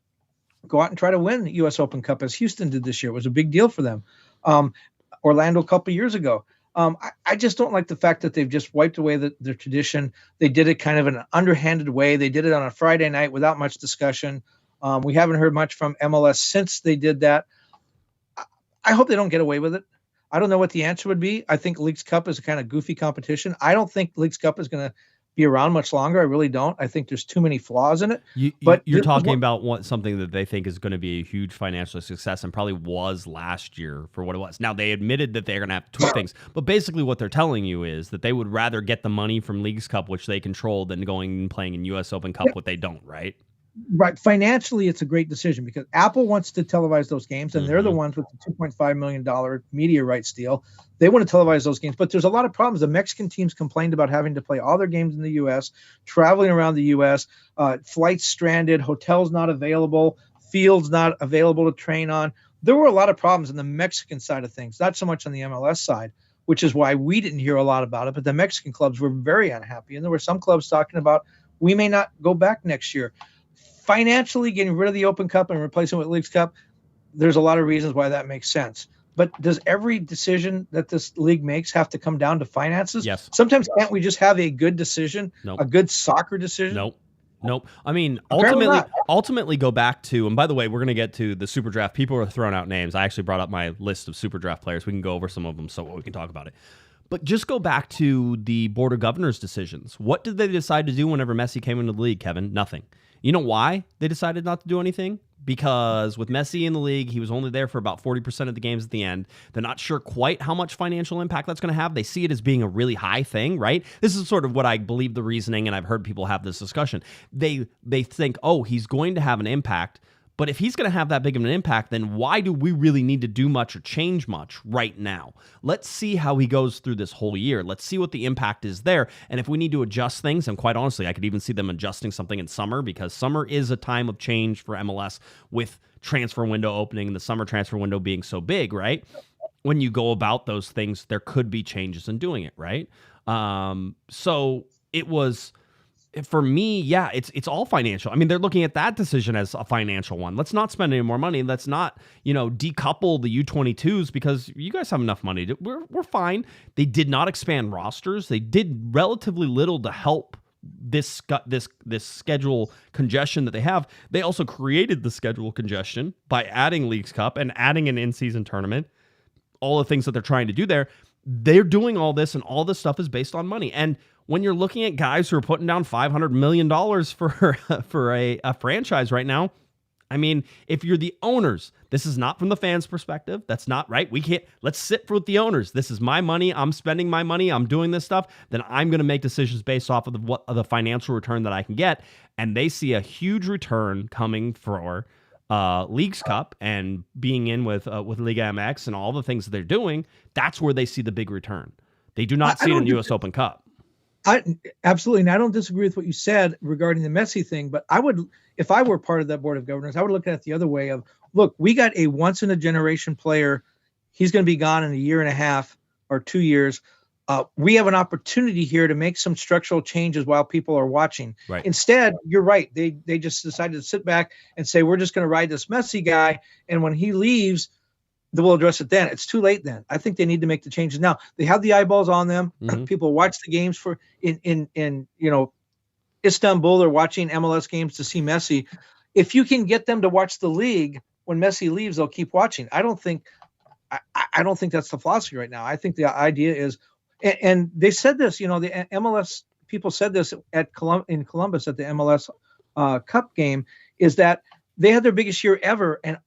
go out and try to win the U.S. Open Cup, as Houston did this year. It was a big deal for them. Orlando a couple years ago. I just don't like the fact that they've just wiped away their tradition. They did it kind of in an underhanded way. They did it on a Friday night without much discussion. We haven't heard much from MLS since they did that. I hope they don't get away with it. I don't know what the answer would be. I think Leagues Cup is a kind of goofy competition. I don't think Leagues Cup is going to be around much longer. I really don't. I think there's too many flaws in it. You're talking about something that they think is going to be a huge financial success and probably was last year for what it was. Now, they admitted that they're going to have to tweak things, but basically what they're telling you is that they would rather get the money from Leagues Cup, which they control, than going and playing in U.S. Open Cup, what they don't, right? Right. Financially, it's a great decision because Apple wants to televise those games, and they're the ones with the $2.5 million media rights deal. They want to televise those games, but there's a lot of problems. The Mexican teams complained about having to play all their games in the U.S., traveling around the U.S., flights stranded, hotels not available, fields not available to train on. There were a lot of problems on the Mexican side of things, not so much on the MLS side, which is why we didn't hear a lot about it. But the Mexican clubs were very unhappy, and there were some clubs talking about we may not go back next year. Financially, getting rid of the Open Cup and replacing it with Leagues Cup, there's a lot of reasons why that makes sense. But does every decision that this league makes have to come down to finances? Yes. Sometimes can't we just have a good decision, Nope. a good soccer decision? Nope. Nope. I mean, Apparently ultimately go back to, and by the way, we're going to get to the super draft. People are throwing out names. I actually brought up my list of super draft players. We can go over some of them so we can talk about it. But just go back to the Board of Governors decisions. What did they decide to do whenever Messi came into the league, Kevin? Nothing. You know why they decided not to do anything? Because with Messi in the league, he was only there for about 40% of the games at the end. They're not sure quite how much financial impact that's going to have. They see it as being a really high thing, right? This is sort of what I believe the reasoning, and I've heard people have this discussion. They think, oh, he's going to have an impact. But if he's going to have that big of an impact, then why do we really need to do much or change much right now? Let's see how he goes through this whole year. Let's see what the impact is there. And if we need to adjust things, and quite honestly, I could even see them adjusting something in summer, because summer is a time of change for MLS with transfer window opening and the summer transfer window being so big, right? When you go about those things, there could be changes in doing it, right? So it was... For me, yeah, it's all financial. I mean, they're looking at that decision as a financial one. Let's not spend any more money. Let's not, decouple the U22s, because you guys have enough money. We're fine. They did not expand rosters. They did relatively little to help this schedule congestion that they have. They also created the schedule congestion by adding Leagues Cup and adding an in-season tournament. All the things that they're trying to do there. They're doing all this, and all this stuff is based on money. And when you're looking at guys who are putting down $500 million for a franchise right now, I mean, if you're the owners, this is not from the fans' perspective. That's not right. Let's sit with the owners. This is my money. I'm spending my money. I'm doing this stuff. Then I'm going to make decisions based off of the financial return that I can get. And they see a huge return coming for Leagues Cup and being in with Liga MX and all the things that they're doing. That's where they see the big return. They do not see it in U.S. Open Cup. Absolutely. And I don't disagree with what you said regarding the Messi thing, but I would, if I were part of that Board of Governors, I would look at it the other way of, look, we got a once in a generation player. He's going to be gone in a year and a half or 2 years. We have an opportunity here to make some structural changes while people are watching. Right. Instead, you're right. They just decided to sit back and say, we're just going to ride this Messi guy. And when he leaves, we'll address it then. It's too late then. I think they need to make the changes now. They have the eyeballs on them. Mm-hmm. People watch the games in Istanbul. They're watching MLS games to see Messi. If you can get them to watch the league when Messi leaves, they'll keep watching. I don't think that's the philosophy right now. I think the idea is, and they said this, the MLS people said this in Columbus at the MLS Cup game, is that they had their biggest year ever, and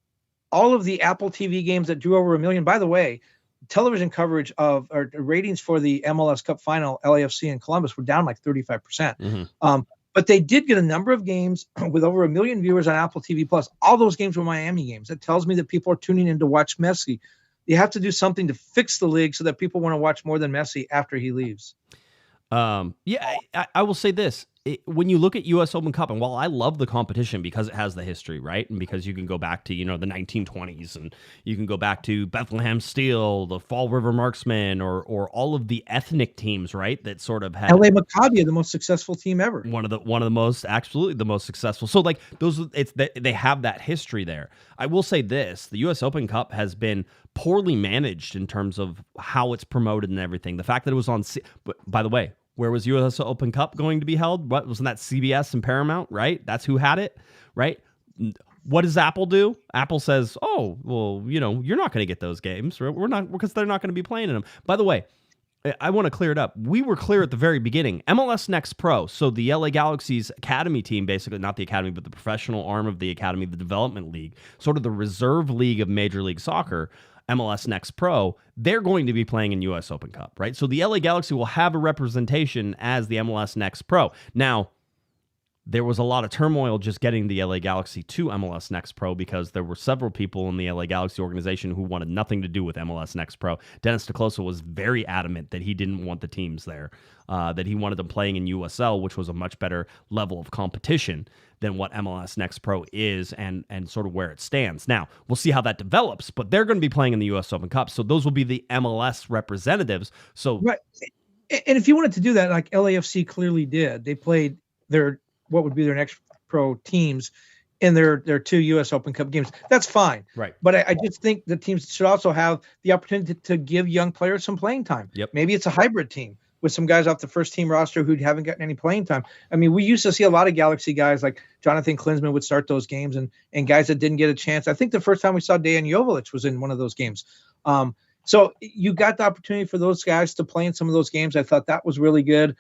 all of the Apple TV games that drew over 1 million. By the way, television coverage or ratings for the MLS Cup final, LAFC in Columbus, were down like 35%. Mm-hmm. But they did get a number of games with over 1 million viewers on Apple TV Plus. All those games were Miami games. That tells me that people are tuning in to watch Messi. You have to do something to fix the league so that people want to watch more than Messi after he leaves. I will say this. When you look at U.S. Open Cup, and while I love the competition because it has the history, right? And because you can go back to, the 1920s, and you can go back to Bethlehem Steel, the Fall River Marksmen, or all of the ethnic teams, right? That sort of had LA Maccabi, the most successful team ever. One of the most, absolutely the most successful. So like they have that history there. I will say this, the U.S. Open Cup has been poorly managed in terms of how it's promoted and everything. The fact that it was on, by the way, where was U.S. Open Cup going to be held? What wasn't that CBS and Paramount, right? That's who had it, right? What does Apple do? Apple says, "Oh, well, you're not going to get those games. We're not, because they're not going to be playing in them." By the way, I want to clear it up. We were clear at the very beginning. MLS Next Pro, so the LA Galaxy's academy team, basically not the academy, but the professional arm of the academy, the development league, sort of the reserve league of Major League Soccer. MLS Next Pro, they're going to be playing in U.S. Open Cup, right? So the LA Galaxy will have a representation as the MLS Next Pro. Now, there was a lot of turmoil just getting the LA Galaxy to MLS Next Pro because there were several people in the LA Galaxy organization who wanted nothing to do with MLS Next Pro. Dennis DeClosa was very adamant that he didn't want the teams there, that he wanted them playing in USL, which was a much better level of competition than what MLS Next Pro is and sort of where it stands. Now, we'll see how that develops, but they're going to be playing in the U.S. Open Cup, so those will be the MLS representatives. So, right. And if you wanted to do that, like LAFC clearly did, they played what would be their next pro teams in their 2 U.S. Open Cup games. That's fine. Right. But I just think the teams should also have the opportunity to give young players some playing time. Yep. Maybe it's a hybrid team. with some guys off the first team roster who haven't gotten any playing time. I mean, we used to see a lot of Galaxy guys like Jonathan Klinsmann would start those games, and guys that didn't get a chance. I think the first time we saw Dejan Joveljic was in one of those games. So you got the opportunity for those guys to play in some of those games. I thought that was really good.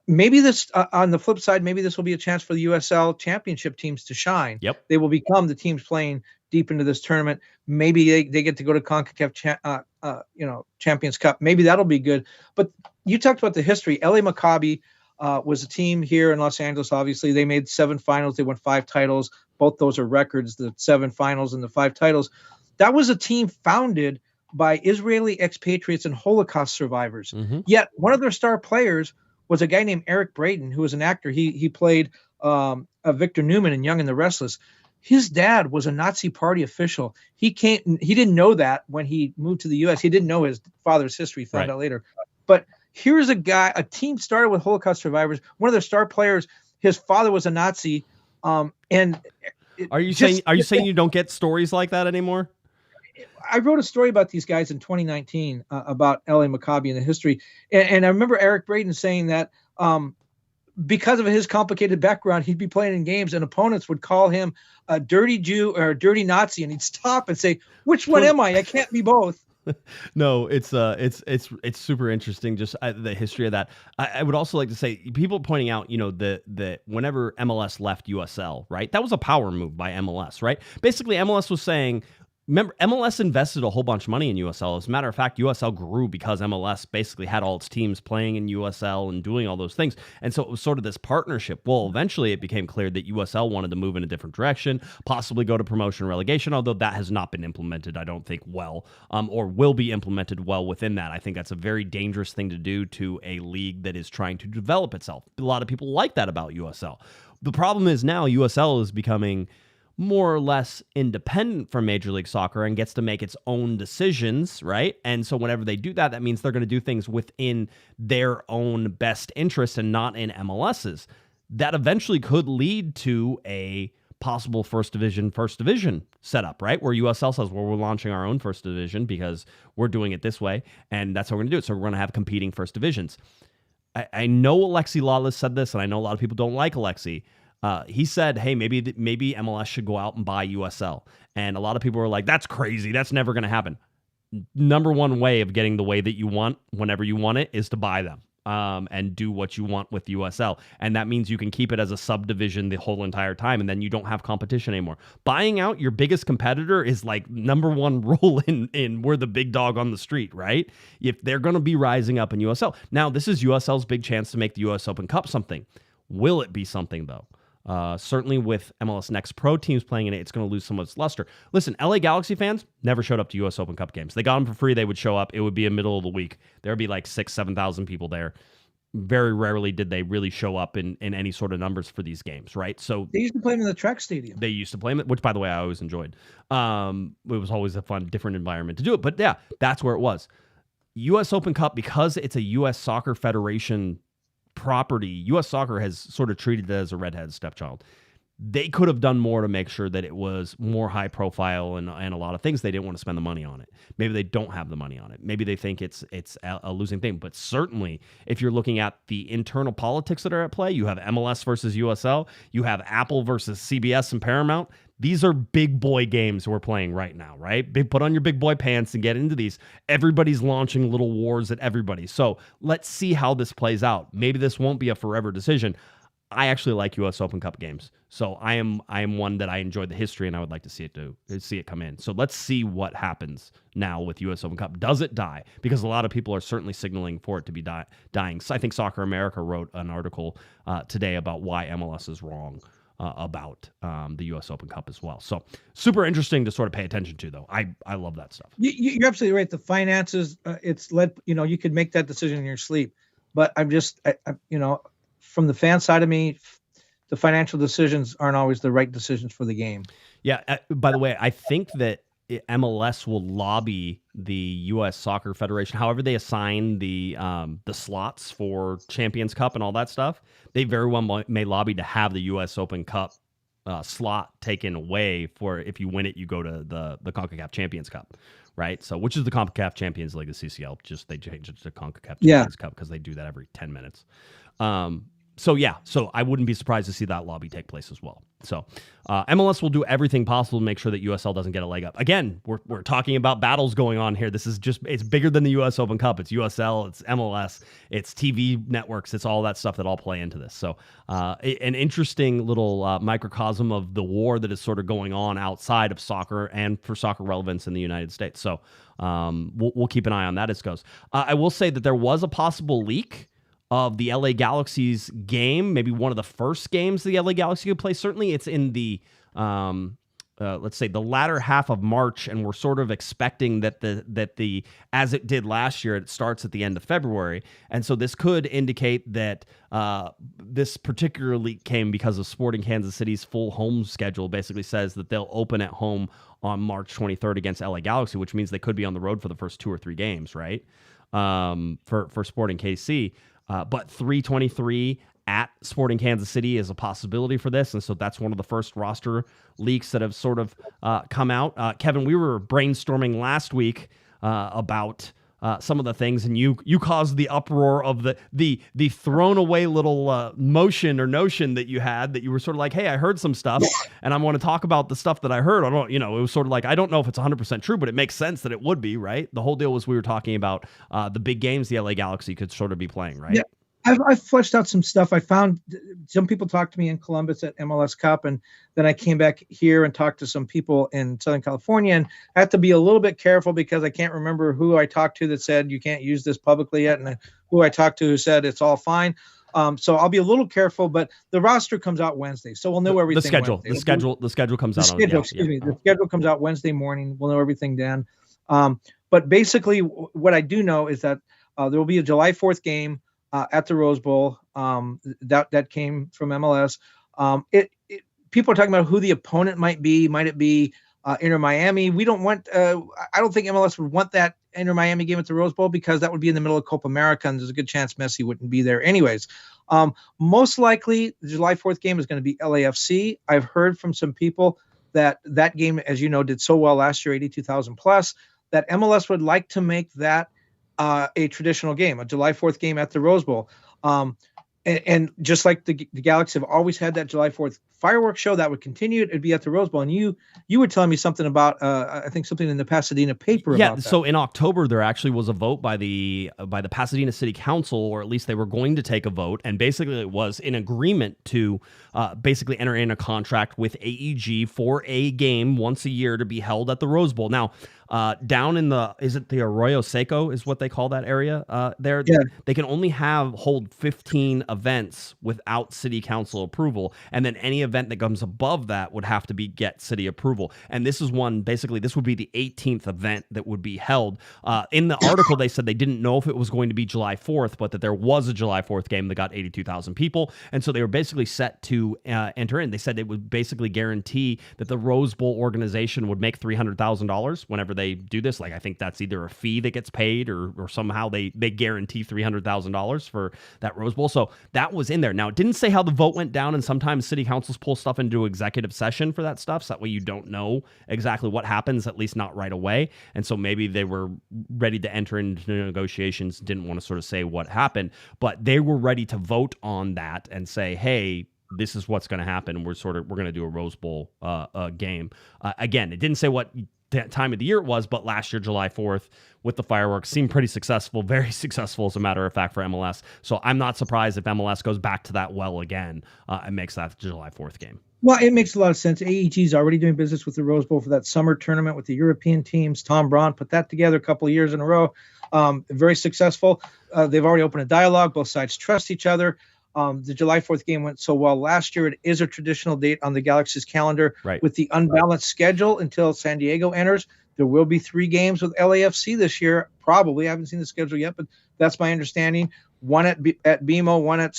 Maybe this on the flip side, maybe this will be a chance for the USL championship teams to shine. Yep. They will become the teams playing deep into this tournament. Maybe they get to go to CONCACAF Champions Cup. Maybe that'll be good. But you talked about the history. LA Maccabi was a team here in Los Angeles. Obviously, they made 7 finals. They won 5 titles. Both those are records, the 7 finals and the 5 titles. That was a team founded by Israeli expatriates and Holocaust survivors. Mm-hmm. Yet one of their star players was a guy named Eric Braeden, who was an actor. He played Victor Newman in Young and the Restless. His dad was a Nazi party official. He didn't know that when he moved to the U.S. He didn't know his father's history. He found out later. But here's a team started with Holocaust survivors. One of their star players, his father was a Nazi. Are you saying you don't get stories like that anymore? I wrote a story about these guys in 2019 about LA Maccabi and the history. And I remember Eric Braeden saying that because of his complicated background, he'd be playing in games and opponents would call him a dirty Jew or a dirty Nazi. And he'd stop and say, which one am I? I can't be both. No, it's super interesting. Just the history of that. I would also like to say, people pointing out, the whenever MLS left USL, right? That was a power move by MLS, right? Basically, MLS was saying, remember, MLS invested a whole bunch of money in USL. As a matter of fact, USL grew because MLS basically had all its teams playing in USL and doing all those things. And so it was sort of this partnership. Well, eventually it became clear that USL wanted to move in a different direction, possibly go to promotion and relegation, although that has not been implemented, I don't think, well, or will be implemented well within that. I think that's a very dangerous thing to do to a league that is trying to develop itself. A lot of people like that about USL. The problem is now USL is becoming more or less independent from Major League Soccer and gets to make its own decisions, right? And so whenever they do that, that means they're going to do things within their own best interest and not in MLS's. That eventually could lead to a possible first division setup, right? Where USL says, well, we're launching our own first division because we're doing it this way, and that's how we're going to do it. So we're going to have competing first divisions. I know Alexi Lawless said this, and I know a lot of people don't like Alexi. He said, hey, maybe MLS should go out and buy USL. And a lot of people were like, that's crazy. That's never going to happen. Number one way of getting the way that you want whenever you want it is to buy them and do what you want with USL. And that means you can keep it as a subdivision the whole entire time, and then you don't have competition anymore. Buying out your biggest competitor is like number one rule in we're the big dog on the street, right? If they're going to be rising up in USL. Now, this is USL's big chance to make the US Open Cup something. Will it be something, though? Certainly with MLS Next Pro teams playing in it, it's going to lose some of its luster. Listen, LA Galaxy fans never showed up to US Open Cup games. They got them for free. They would show up. It would be a middle of the week. There would be like 6,000-7,000 people there. Very rarely did they really show up in any sort of numbers for these games, right? So they used to play them in the track stadium. They used to play them, which, by the way, I always enjoyed. It was always a fun, different environment to do it. But yeah, that's where it was. US Open Cup, because it's a US Soccer Federation property, US Soccer has sort of treated it as a redhead stepchild. They could have done more to make sure that it was more high profile and a lot of things. They didn't want to spend the money on it. Maybe they don't have the money on it. Maybe they think it's a losing thing. But certainly, if you're looking at the internal politics that are at play, you have MLS versus USL, you have Apple versus CBS and Paramount. These are big boy games we're playing right now, right? Put on your big boy pants and get into these. Everybody's launching little wars at everybody. So let's see how this plays out. Maybe this won't be a forever decision. I actually like US Open Cup games. So I am one that I enjoy the history, and I would like to see it come in. So let's see what happens now with US Open Cup. Does it die? Because a lot of people are certainly signaling for it to be dying. So I think Soccer America wrote an article today about why MLS is wrong about the US Open Cup as well. So super interesting to sort of pay attention to, though. I love that stuff. You're absolutely right. The finances, it's you could make that decision in your sleep. But I'm just, from the fan side of me, the financial decisions aren't always the right decisions for the game. Yeah. By the way, I think that MLS will lobby the U.S. Soccer Federation, however they assign the slots for Champions Cup and all that stuff. They very well may lobby to have the U.S. Open Cup slot taken away for if you win it, you go to the CONCACAF Champions Cup, right? So which is the CONCACAF Champions League, the CCL, just they changed it to CONCACAF Champions Cup because they do that every 10 minutes. So I wouldn't be surprised to see that lobby take place as well. So MLS will do everything possible to make sure that USL doesn't get a leg up. Again, we're talking about battles going on here. This is it's bigger than the US Open Cup. It's USL, it's MLS, it's TV networks, it's all that stuff that all play into this. So an interesting little microcosm of the war that is sort of going on outside of soccer and for soccer relevance in the United States. So we'll keep an eye on that as it goes. I will say that there was a possible leak of the LA Galaxy's game, maybe one of the first games the LA Galaxy could play. Certainly it's in the, let's say, the latter half of March, and we're sort of expecting that the as it did last year, it starts at the end of February. And so this could indicate that this particular leak came because of Sporting Kansas City's full home schedule. Basically says that they'll open at home on March 23rd against LA Galaxy, which means they could be on the road for the first 2 or 3 games, right? For Sporting KC. But 323 at Sporting Kansas City is a possibility for this. And so that's one of the first roster leaks that have sort of come out. Kevin, we were brainstorming last week about some of the things, and you caused the uproar of the thrown away little motion or notion that you had, that you were sort of like, hey, I heard some stuff and I want to talk about the stuff that I heard. I don't, it was sort of like, I don't know if it's 100% true, but it makes sense that it would be, right? The whole deal was we were talking about the big games the LA Galaxy could sort of be playing, right? Yeah. I've fleshed out some stuff. I found some people talked to me in Columbus at MLS Cup, and then I came back here and talked to some people in Southern California, and I have to be a little bit careful because I can't remember who I talked to that said you can't use this publicly yet, and who I talked to who said it's all fine. So I'll be a little careful, but the roster comes out Wednesday, so we'll know everything. The schedule comes out. The schedule comes out Wednesday morning. We'll know everything then. But basically, what I do know is that there will be a July 4th game at the Rose Bowl. That came from MLS. People are talking about who the opponent might be. Might it be Inter Miami? We don't want. I don't think MLS would want that Inter Miami game at the Rose Bowl because that would be in the middle of Copa America, and there's a good chance Messi wouldn't be there anyways. Most likely, the July 4th game is going to be LAFC. I've heard from some people that game, as you know, did so well last year, 82,000 plus, that MLS would like to make that a traditional game, a July 4th game at the Rose Bowl. And just like the Galaxy have always had that July 4th fireworks show, that would continue. It'd be at the Rose Bowl. And you were telling me something about, I think something in the Pasadena paper about that. So in October, there actually was a vote by the Pasadena City Council, or at least they were going to take a vote. And basically it was in agreement to basically enter in a contract with AEG for a game once a year to be held at the Rose Bowl. Now, down in is it the Arroyo Seco is what they call that area there? Yeah. They can only hold 15 events without city council approval. And then any event that comes above that would have to get city approval. And this is this would be the 18th event that would be held. In the article, they said they didn't know if it was going to be July 4th, but that there was a July 4th game that got 82,000 people. And so they were basically set to enter in. They said it would basically guarantee that the Rose Bowl organization would make $300,000 whenever they do this. Like, I think that's either a fee that gets paid or somehow they guarantee $300,000 for that Rose Bowl. So that was in there. Now, it didn't say how the vote went down, and sometimes city councils pull stuff into executive session for that stuff, so that way you don't know exactly what happens, at least not right away. And so maybe they were ready to enter into negotiations, didn't want to sort of say what happened, but they were ready to vote on that and say, hey, this is what's going to happen. We're going to do a Rose Bowl game. Again, it didn't say what time of the year it was, but last year, July 4th, with the fireworks, seemed pretty successful, very successful, as a matter of fact, for MLS. So I'm not surprised if MLS goes back to that well again and makes that the July 4th game. Well, it makes a lot of sense. AEG is already doing business with the Rose Bowl for that summer tournament with the European teams. Tom Braun put that together a couple of years in a row. Very successful. They've already opened a dialogue. Both sides trust each other. The July 4th game went so well last year. It is a traditional date on the Galaxy's calendar. Right. With the unbalanced schedule until San Diego enters. There will be 3 games with LAFC this year. Probably. I haven't seen the schedule yet, but that's my understanding. One at BMO, one at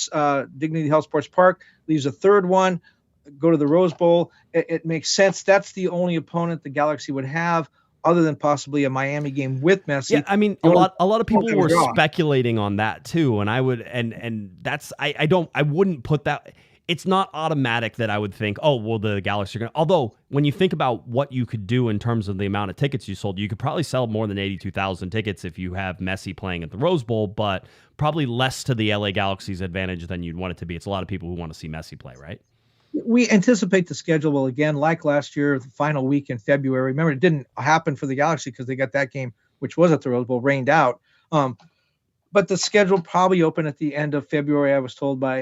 Dignity Health Sports Park. Leaves a third one. Go to the Rose Bowl. It makes sense. That's the only opponent the Galaxy would have, other than possibly a Miami game with Messi. Yeah, I mean, a lot of people were speculating on that too, and I would, and that's I wouldn't put that. it's not automatic that I would think, oh, well, the Galaxy are going to. Although, when you think about what you could do in terms of the amount of tickets you sold, you could probably sell more than 82,000 tickets if you have Messi playing at the Rose Bowl, but probably less to the LA Galaxy's advantage than you'd want it to be. It's a lot of people who want to see Messi play, right? We anticipate the schedule will, again, like last year, the final week in February. Remember, it didn't happen for the Galaxy because they got that game, which was at the Rose Bowl, rained out. But the schedule probably open at the end of February, I was told by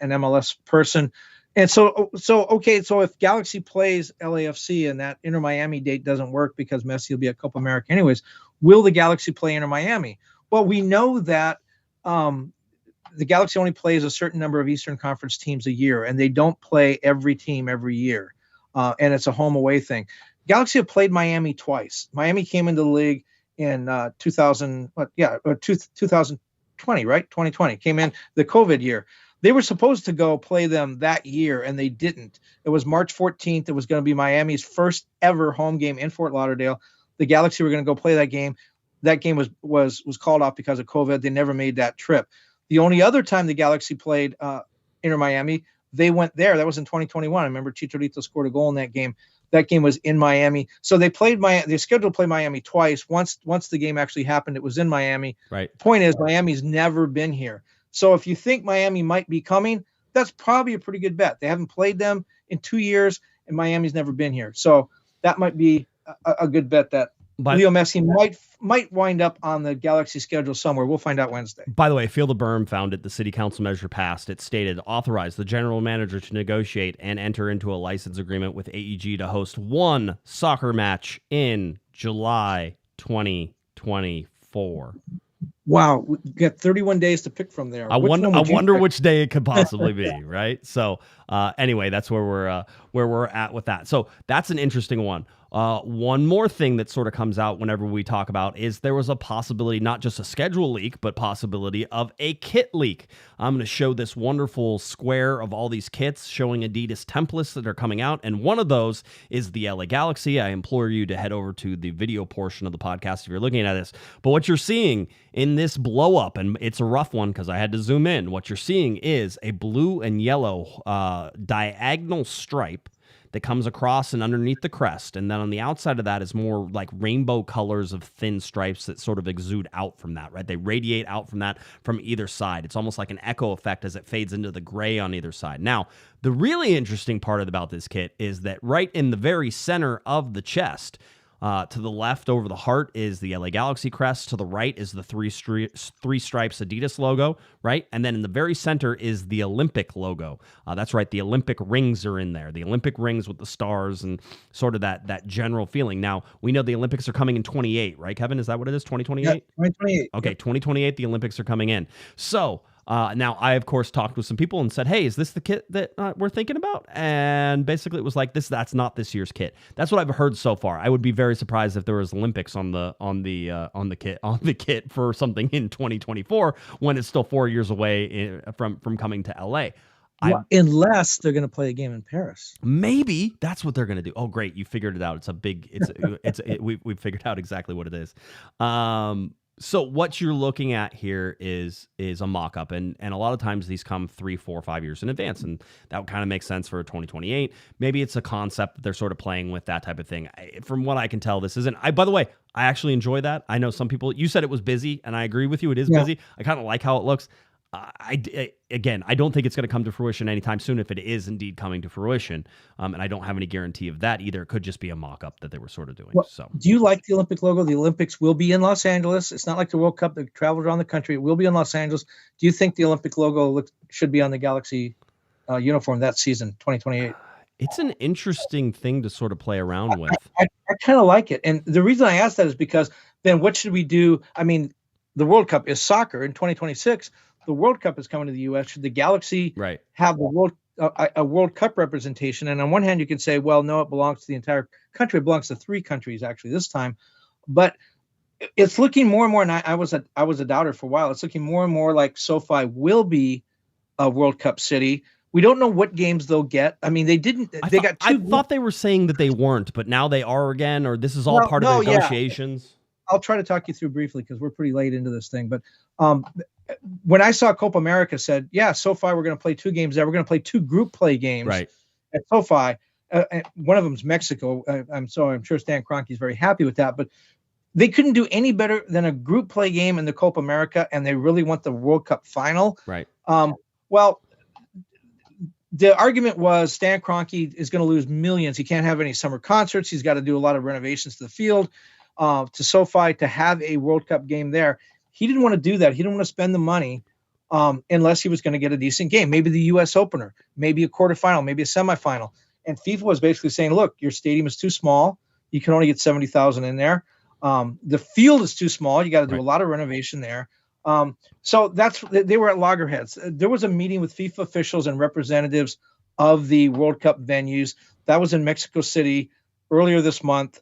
an MLS person. And so if Galaxy plays LAFC and that Inter Miami date doesn't work because Messi will be at Copa America anyways, will the Galaxy play Inter Miami? Well, we know that the Galaxy only plays a certain number of Eastern Conference teams a year, and they don't play every team every year. And it's a home away thing. Galaxy have played Miami twice. Miami came into the league in 2020, right? 2020 came in the COVID year. They were supposed to go play them that year, and they didn't. It was March 14th. It was going to be Miami's first ever home game in Fort Lauderdale. The Galaxy were going to go play that game. That game was called off because of COVID. They never made that trip. The only other time the Galaxy played Inter Miami, they went there. That was in 2021. I remember Chicharito scored a goal in that game. That game was in Miami. So they played They scheduled to play Miami twice. Once the game actually happened, it was in Miami. Right. Point is, Miami's never been here. So if you think Miami might be coming, that's probably a pretty good bet. They haven't played them in 2 years, and Miami's never been here. So that might be a good bet that Leo Messi might wind up on the Galaxy schedule somewhere. We'll find out Wednesday. By the way, Feel the Berm found it. The city council measure passed. It stated, authorize the general manager to negotiate and enter into a license agreement with AEG to host one soccer match in July 2024. Wow, we got 31 days to pick from there. I wonder which day it could possibly be, right? So anyway, that's where we're at with that. So that's an interesting one. One more thing that sort of comes out whenever we talk about is there was a possibility, not just a schedule leak, but possibility of a kit leak. I'm going to show this wonderful square of all these kits showing Adidas templates that are coming out, and one of those is the LA Galaxy. I implore you to head over to the video portion of the podcast if you're looking at this. But what you're seeing in this blow up, and it's a rough one because I had to zoom in, what you're seeing is a blue and yellow diagonal stripe that comes across and underneath the crest. And then on the outside of that is more like rainbow colors of thin stripes that sort of exude out from that, right? They radiate out from that from either side. It's almost like an echo effect as it fades into the gray on either side. Now, the really interesting part about this kit is that right in the very center of the chest, to the left over the heart is the LA Galaxy crest. To the right is the three stripes Adidas logo, right? And then in the very center is the Olympic logo. That's right. The Olympic rings are in there. The Olympic rings with the stars and sort of that general feeling. Now, we know the Olympics are coming in 28, right, Kevin? Is that what it is, 2028? Yeah, 2028. Okay, 2028, the Olympics are coming in. So now, I, of course, talked with some people and said, hey, is this the kit that we're thinking about? And basically it was like, that's not this year's kit. That's what I've heard so far. I would be very surprised if there was Olympics on the kit for something in 2024 when it's still 4 years away from coming to LA. Unless they're going to play a game in Paris. Maybe that's what they're going to do. Oh, great. You figured it out. We've figured out exactly what it is. So what you're looking at here is a mock-up, and a lot of times these come 3, 4, 5 years in advance, and that would kind of make sense for 2028. Maybe it's a concept that they're sort of playing with, that type of thing. From what I can tell, this isn't. By the way, I actually enjoy that. I know some people. You said it was busy, and I agree with you. It is busy. I kind of like how it looks. I don't think it's going to come to fruition anytime soon if it is indeed coming to fruition. And I don't have any guarantee of that either. It could just be a mock-up that they were sort of doing. Well, so, do you like the Olympic logo? The Olympics will be in Los Angeles. It's not like the World Cup that travels around the country. It will be in Los Angeles. Do you think the Olympic logo should be on the Galaxy uniform that season, 2028? It's an interesting thing to sort of play around with. I kind of like it. And the reason I asked that is because then what should we do? I mean, the World Cup is soccer in 2026. The World Cup is coming to the U.S. Should the Galaxy have a World Cup representation? And on one hand, you could say, well, no, it belongs to the entire country. It belongs to 3 countries actually this time. But it's looking more and more, and I was a doubter for a while. It's looking more and more like SoFi will be a World Cup city. We don't know what games they'll get. I mean, they didn't. I thought they were saying that they weren't, but now they are again. Or this is all part of the negotiations. I'll try to talk you through briefly because we're pretty late into this thing, but. when I saw Copa America said, yeah, SoFi, we're going to play 2 games there. We're going to play 2 group play games at SoFi. And one of them's Mexico. I'm sure Stan Kroenke is very happy with that, but they couldn't do any better than a group play game in the Copa America, and they really want the World Cup final. Right. Well, the argument was Stan Kroenke is going to lose millions. He can't have any summer concerts. He's got to do a lot of renovations to the field, to SoFi, to have a World Cup game there. He didn't want to do that. He didn't want to spend the money unless he was going to get a decent game, maybe the U.S. opener, maybe a quarterfinal, maybe a semifinal. And FIFA was basically saying, look, your stadium is too small. You can only get 70,000 in there. The field is too small. You got to do a lot of renovation there. So they were at loggerheads. There was a meeting with FIFA officials and representatives of the World Cup venues. That was in Mexico City earlier this month.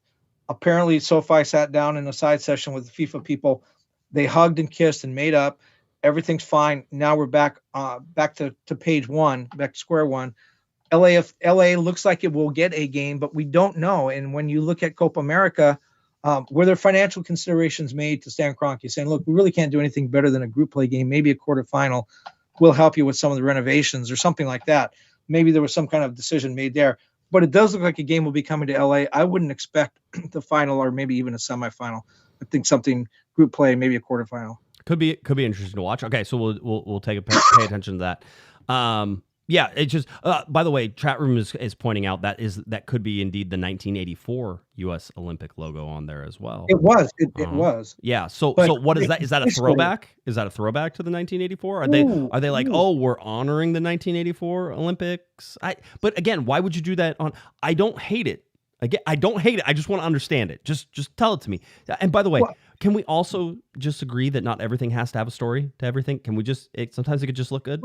Apparently, SoFi sat down in a side session with the FIFA people. They hugged and kissed and made up. Everything's fine. Now we're back to page one, back to square one. LA looks like it will get a game, but we don't know. And when you look at Copa America, were there financial considerations made to Stan Kroenke saying, look, we really can't do anything better than a group play game, maybe a quarterfinal. We'll help you with some of the renovations or something like that. Maybe there was some kind of decision made there. But it does look like a game will be coming to LA. I wouldn't expect the final or maybe even a semifinal. I think something group play, maybe a quarterfinal. Could be interesting to watch. Okay, so we'll pay attention to that. Yeah, it just. By the way, chat room is pointing out that could be indeed the 1984 U.S. Olympic logo on there as well. It was. It was. Yeah. So what is that? Is that a throwback? Is that a throwback to the 1984? Are they like, oh, we're honoring the 1984 Olympics? But again, why would you do that on? I don't hate it. Again, I don't hate it. I just want to understand it. Just tell it to me. And by the way, can we also just agree that not everything has to have a story to everything? Can we sometimes it could just look good?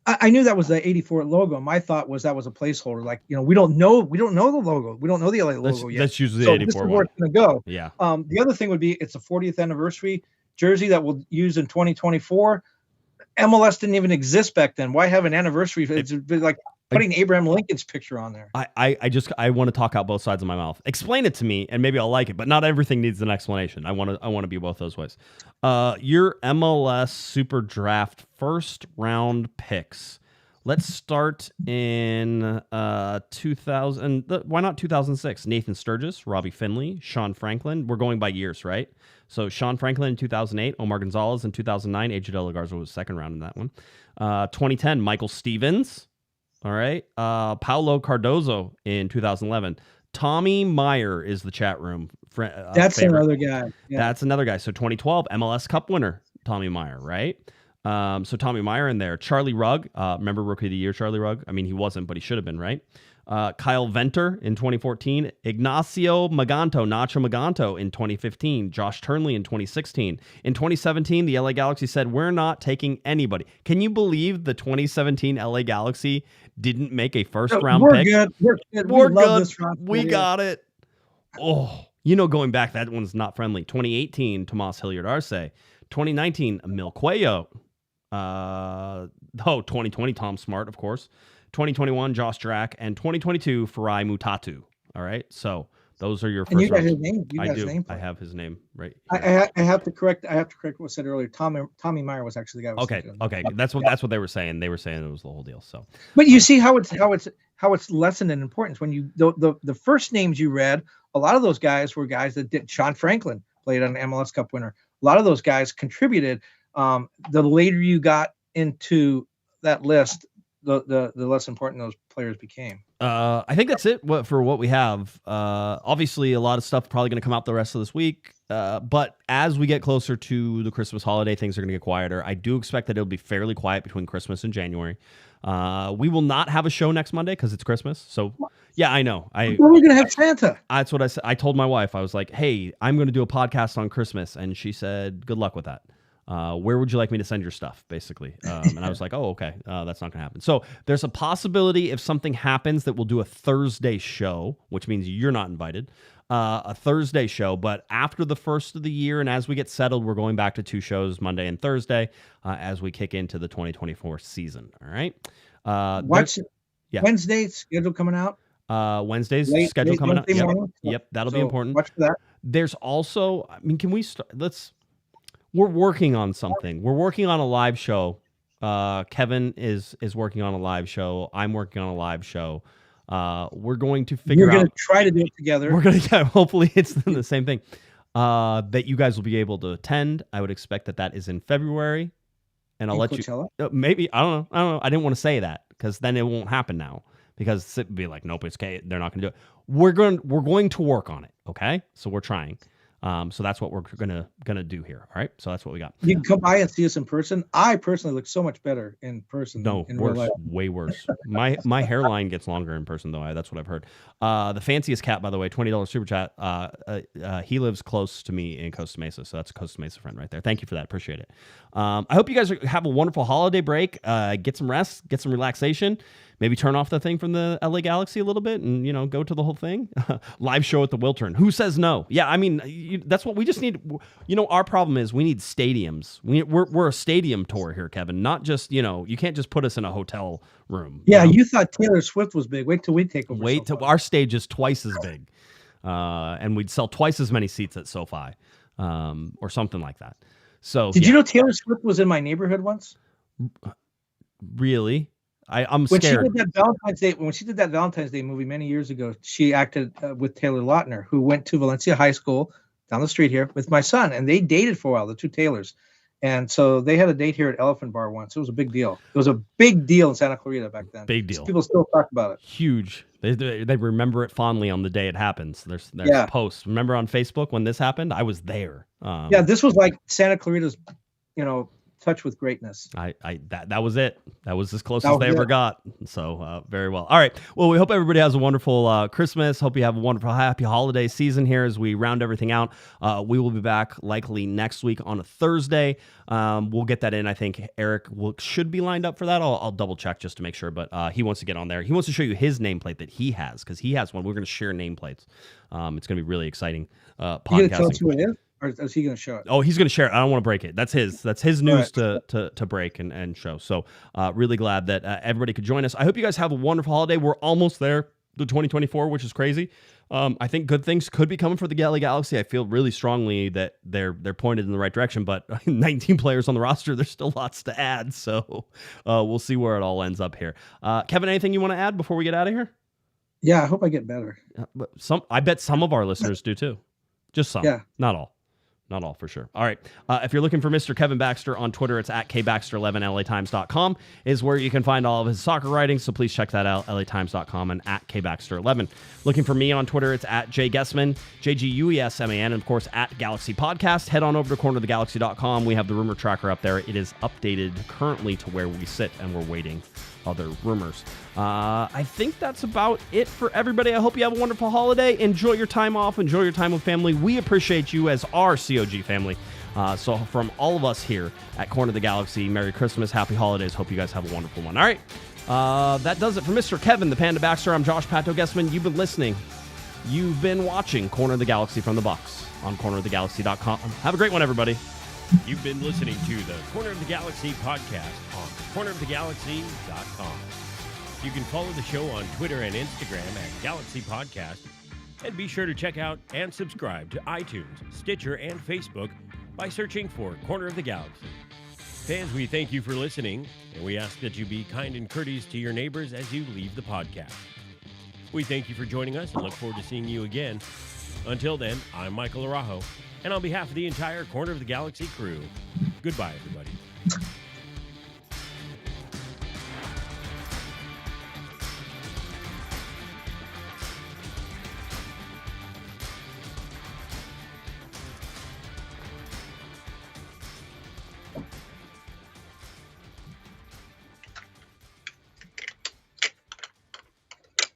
I knew that was the 84 logo. My thought was that was a placeholder. Like, we don't know the logo. We don't know the LA logo yet. That's usually the 84 this is where it's going to go. Yeah. The other thing would be it's a 40th anniversary jersey that we'll use in 2024. MLS didn't even exist back then. Why have an anniversary? It's like putting Abraham Lincoln's picture on there. I want to talk out both sides of my mouth. Explain it to me, and maybe I'll like it. But not everything needs an explanation. I want to be both those ways. Your MLS Super Draft first round picks. Let's start in 2000. Why not 2006? Nathan Sturgis, Robbie Finley, Sean Franklin. We're going by years, right? So Sean Franklin in 2008, Omar Gonzalez in 2009. AJ De La Garza was second round in that one. 2010, Michael Stevens. All right. Paulo Cardozo in 2011. Tommy Meyer is the chat room. That's favorite. Another guy. Yeah. That's another guy. So 2012 MLS Cup winner, Tommy Meyer, right? So Tommy Meyer in there. Charlie Rugg. Remember Rookie of the Year, Charlie Rugg? I mean, he wasn't, but he should have been, right? Kyle Venter in 2014. Ignacio Nacho Maganto in 2015. Josh Turnley in 2016. In 2017, the LA Galaxy said, we're not taking anybody. Can you believe the 2017 LA Galaxy didn't make a first-round pick? Good. We're good. We got it. Oh, going back, that one's not friendly. 2018, Tomas Hilliard Arce. 2019, Emil Cuello. 2020, Tom Smart, of course. 2021, Josh Drack, and 2022, Farai Mutatu. All right, so those are your first. And you got his name. I do. I have his name right. I have to correct. what was said earlier. Tommy Meyer was actually the guy. Okay. That's what they were saying. They were saying it was the whole deal. So, but you see how it's lessened in importance when you the first names you read. A lot of those guys were guys that did. Sean Franklin played on an MLS Cup winner. A lot of those guys contributed. The later you got into that list, the less important those players became. I think that's it for what we have. Obviously, a lot of stuff probably going to come out the rest of this week. But as we get closer to the Christmas holiday, things are going to get quieter. I do expect that it'll be fairly quiet between Christmas and January. We will not have a show next Monday because it's Christmas. So, yeah, I know. We're going to have Santa. That's what I said. I told my wife, I was like, hey, I'm going to do a podcast on Christmas. And she said, good luck with that. Where would you like me to send your stuff, basically? And I was like, oh, okay, that's not going to happen. So there's a possibility if something happens that we'll do a Thursday show, which means you're not invited, a Thursday show. But after the first of the year and as we get settled, we're going back to 2 shows, Monday and Thursday, as we kick into the 2024 season. All right. Wednesday's schedule coming out. Wednesday's schedule coming out. Yep, that'll be important. Watch for that. There's also, I mean, can we start? We're working on something. We're working on a live show. Kevin is working on a live show. I'm working on a live show. We're going to figure out. We're going to try to do it together. We're going to, hopefully it's the same thing, that you guys will be able to attend. I would expect that is in February, and I'll let Coachella? you, maybe, I don't know. I didn't want to say that because then it won't happen now, because it'd be like, nope, it's okay. They're not going to do it. We're going to work on it. Okay. So we're trying. So that's what we're gonna do here. All right. So that's what we got. You can come by and see us in person. I personally look so much better in person. No, than in real worse, life. way worse. My hairline gets longer in person though. That's what I've heard. The fanciest cat, by the way, $20 super chat. He lives close to me in Costa Mesa, so that's a Costa Mesa friend right there. Thank you for that. Appreciate it. I hope you guys have a wonderful holiday break. Get some rest, get some relaxation. Maybe turn off the thing from the LA Galaxy a little bit and, go to the whole thing. Live show at the Wiltern. Who says no? Yeah, I mean, that's what we just need. Our problem is we need stadiums. We're a stadium tour here, Kevin, not just, you can't just put us in a hotel room. Yeah, you thought Taylor Swift was big. Wait till we take over. Wait till our stage is twice as big. And we'd sell twice as many seats at SoFi or something like that. So Did you know Taylor Swift was in my neighborhood once? Really? I'm When scared. she did that Valentine's Day movie many years ago, she acted with Taylor Lautner, who went to Valencia High School down the street here with my son, and they dated for a while, the two Taylors. And so they had a date here at Elephant Bar once. It was a big deal. It was a big deal in Santa Clarita back then. Big deal. People still talk about it. Huge. They remember it fondly on the day it happens. There's posts. Remember on Facebook when this happened? I was there. This was like Santa Clarita's, touch with greatness. That was it. That was as close as they ever got. So very well. All right. Well, we hope everybody has a wonderful Christmas. Hope you have a wonderful, happy holiday season here as we round everything out. We will be back likely next week on a Thursday. We'll get that in. I think Eric should be lined up for that. I'll double check just to make sure, but he wants to get on there. He wants to show you his nameplate that he has, because he has one. We're going to share nameplates. It's going to be really exciting podcasting. You going to tell us who it is? Or is he going to show it? Oh, he's going to share it. I don't want to break it. That's his news to break and show. So really glad that everybody could join us. I hope you guys have a wonderful holiday. We're almost there to 2024, which is crazy. I think good things could be coming for the LA Galaxy. I feel really strongly that they're pointed in the right direction, but 19 players on the roster, there's still lots to add. So we'll see where it all ends up here. Kevin, anything you want to add before we get out of here? Yeah, I hope I get better. I bet some of our listeners do too. Just some. Yeah. Not all. Not all, for sure. All right. If you're looking for Mr. Kevin Baxter on Twitter, it's at kbaxter11. LAtimes.com is where you can find all of his soccer writings, so please check that out, LAtimes.com and at kbaxter11. Looking for me on Twitter, it's at jguesman, JGUESMAN, and of course at Galaxy Podcast. Head on over to cornerofthegalaxy.com. We have the rumor tracker up there. It is updated currently to where we sit, and we're waiting other rumors. I think that's about it for everybody. I hope you have a wonderful holiday. Enjoy your time off. Enjoy your time with family. We appreciate you as our COG family. So from all of us here at Corner of the Galaxy, Merry Christmas, Happy Holidays. Hope you guys have a wonderful one. All right. That does it for Mr. Kevin, the Panda Baxter. I'm Josh Pato Guessman. You've been listening. You've been watching Corner of the Galaxy from the box on cornerofthegalaxy.com. Have a great one, everybody. You've been listening to the Corner of the Galaxy podcast on cornerofthegalaxy.com. You can follow the show on Twitter and Instagram at Galaxy Podcast. And be sure to check out and subscribe to iTunes, Stitcher, and Facebook by searching for Corner of the Galaxy. Fans, we thank you for listening, and we ask that you be kind and courteous to your neighbors as you leave the podcast. We thank you for joining us and look forward to seeing you again. Until then, I'm Michael Araujo, and on behalf of the entire Corner of the Galaxy crew, goodbye, everybody.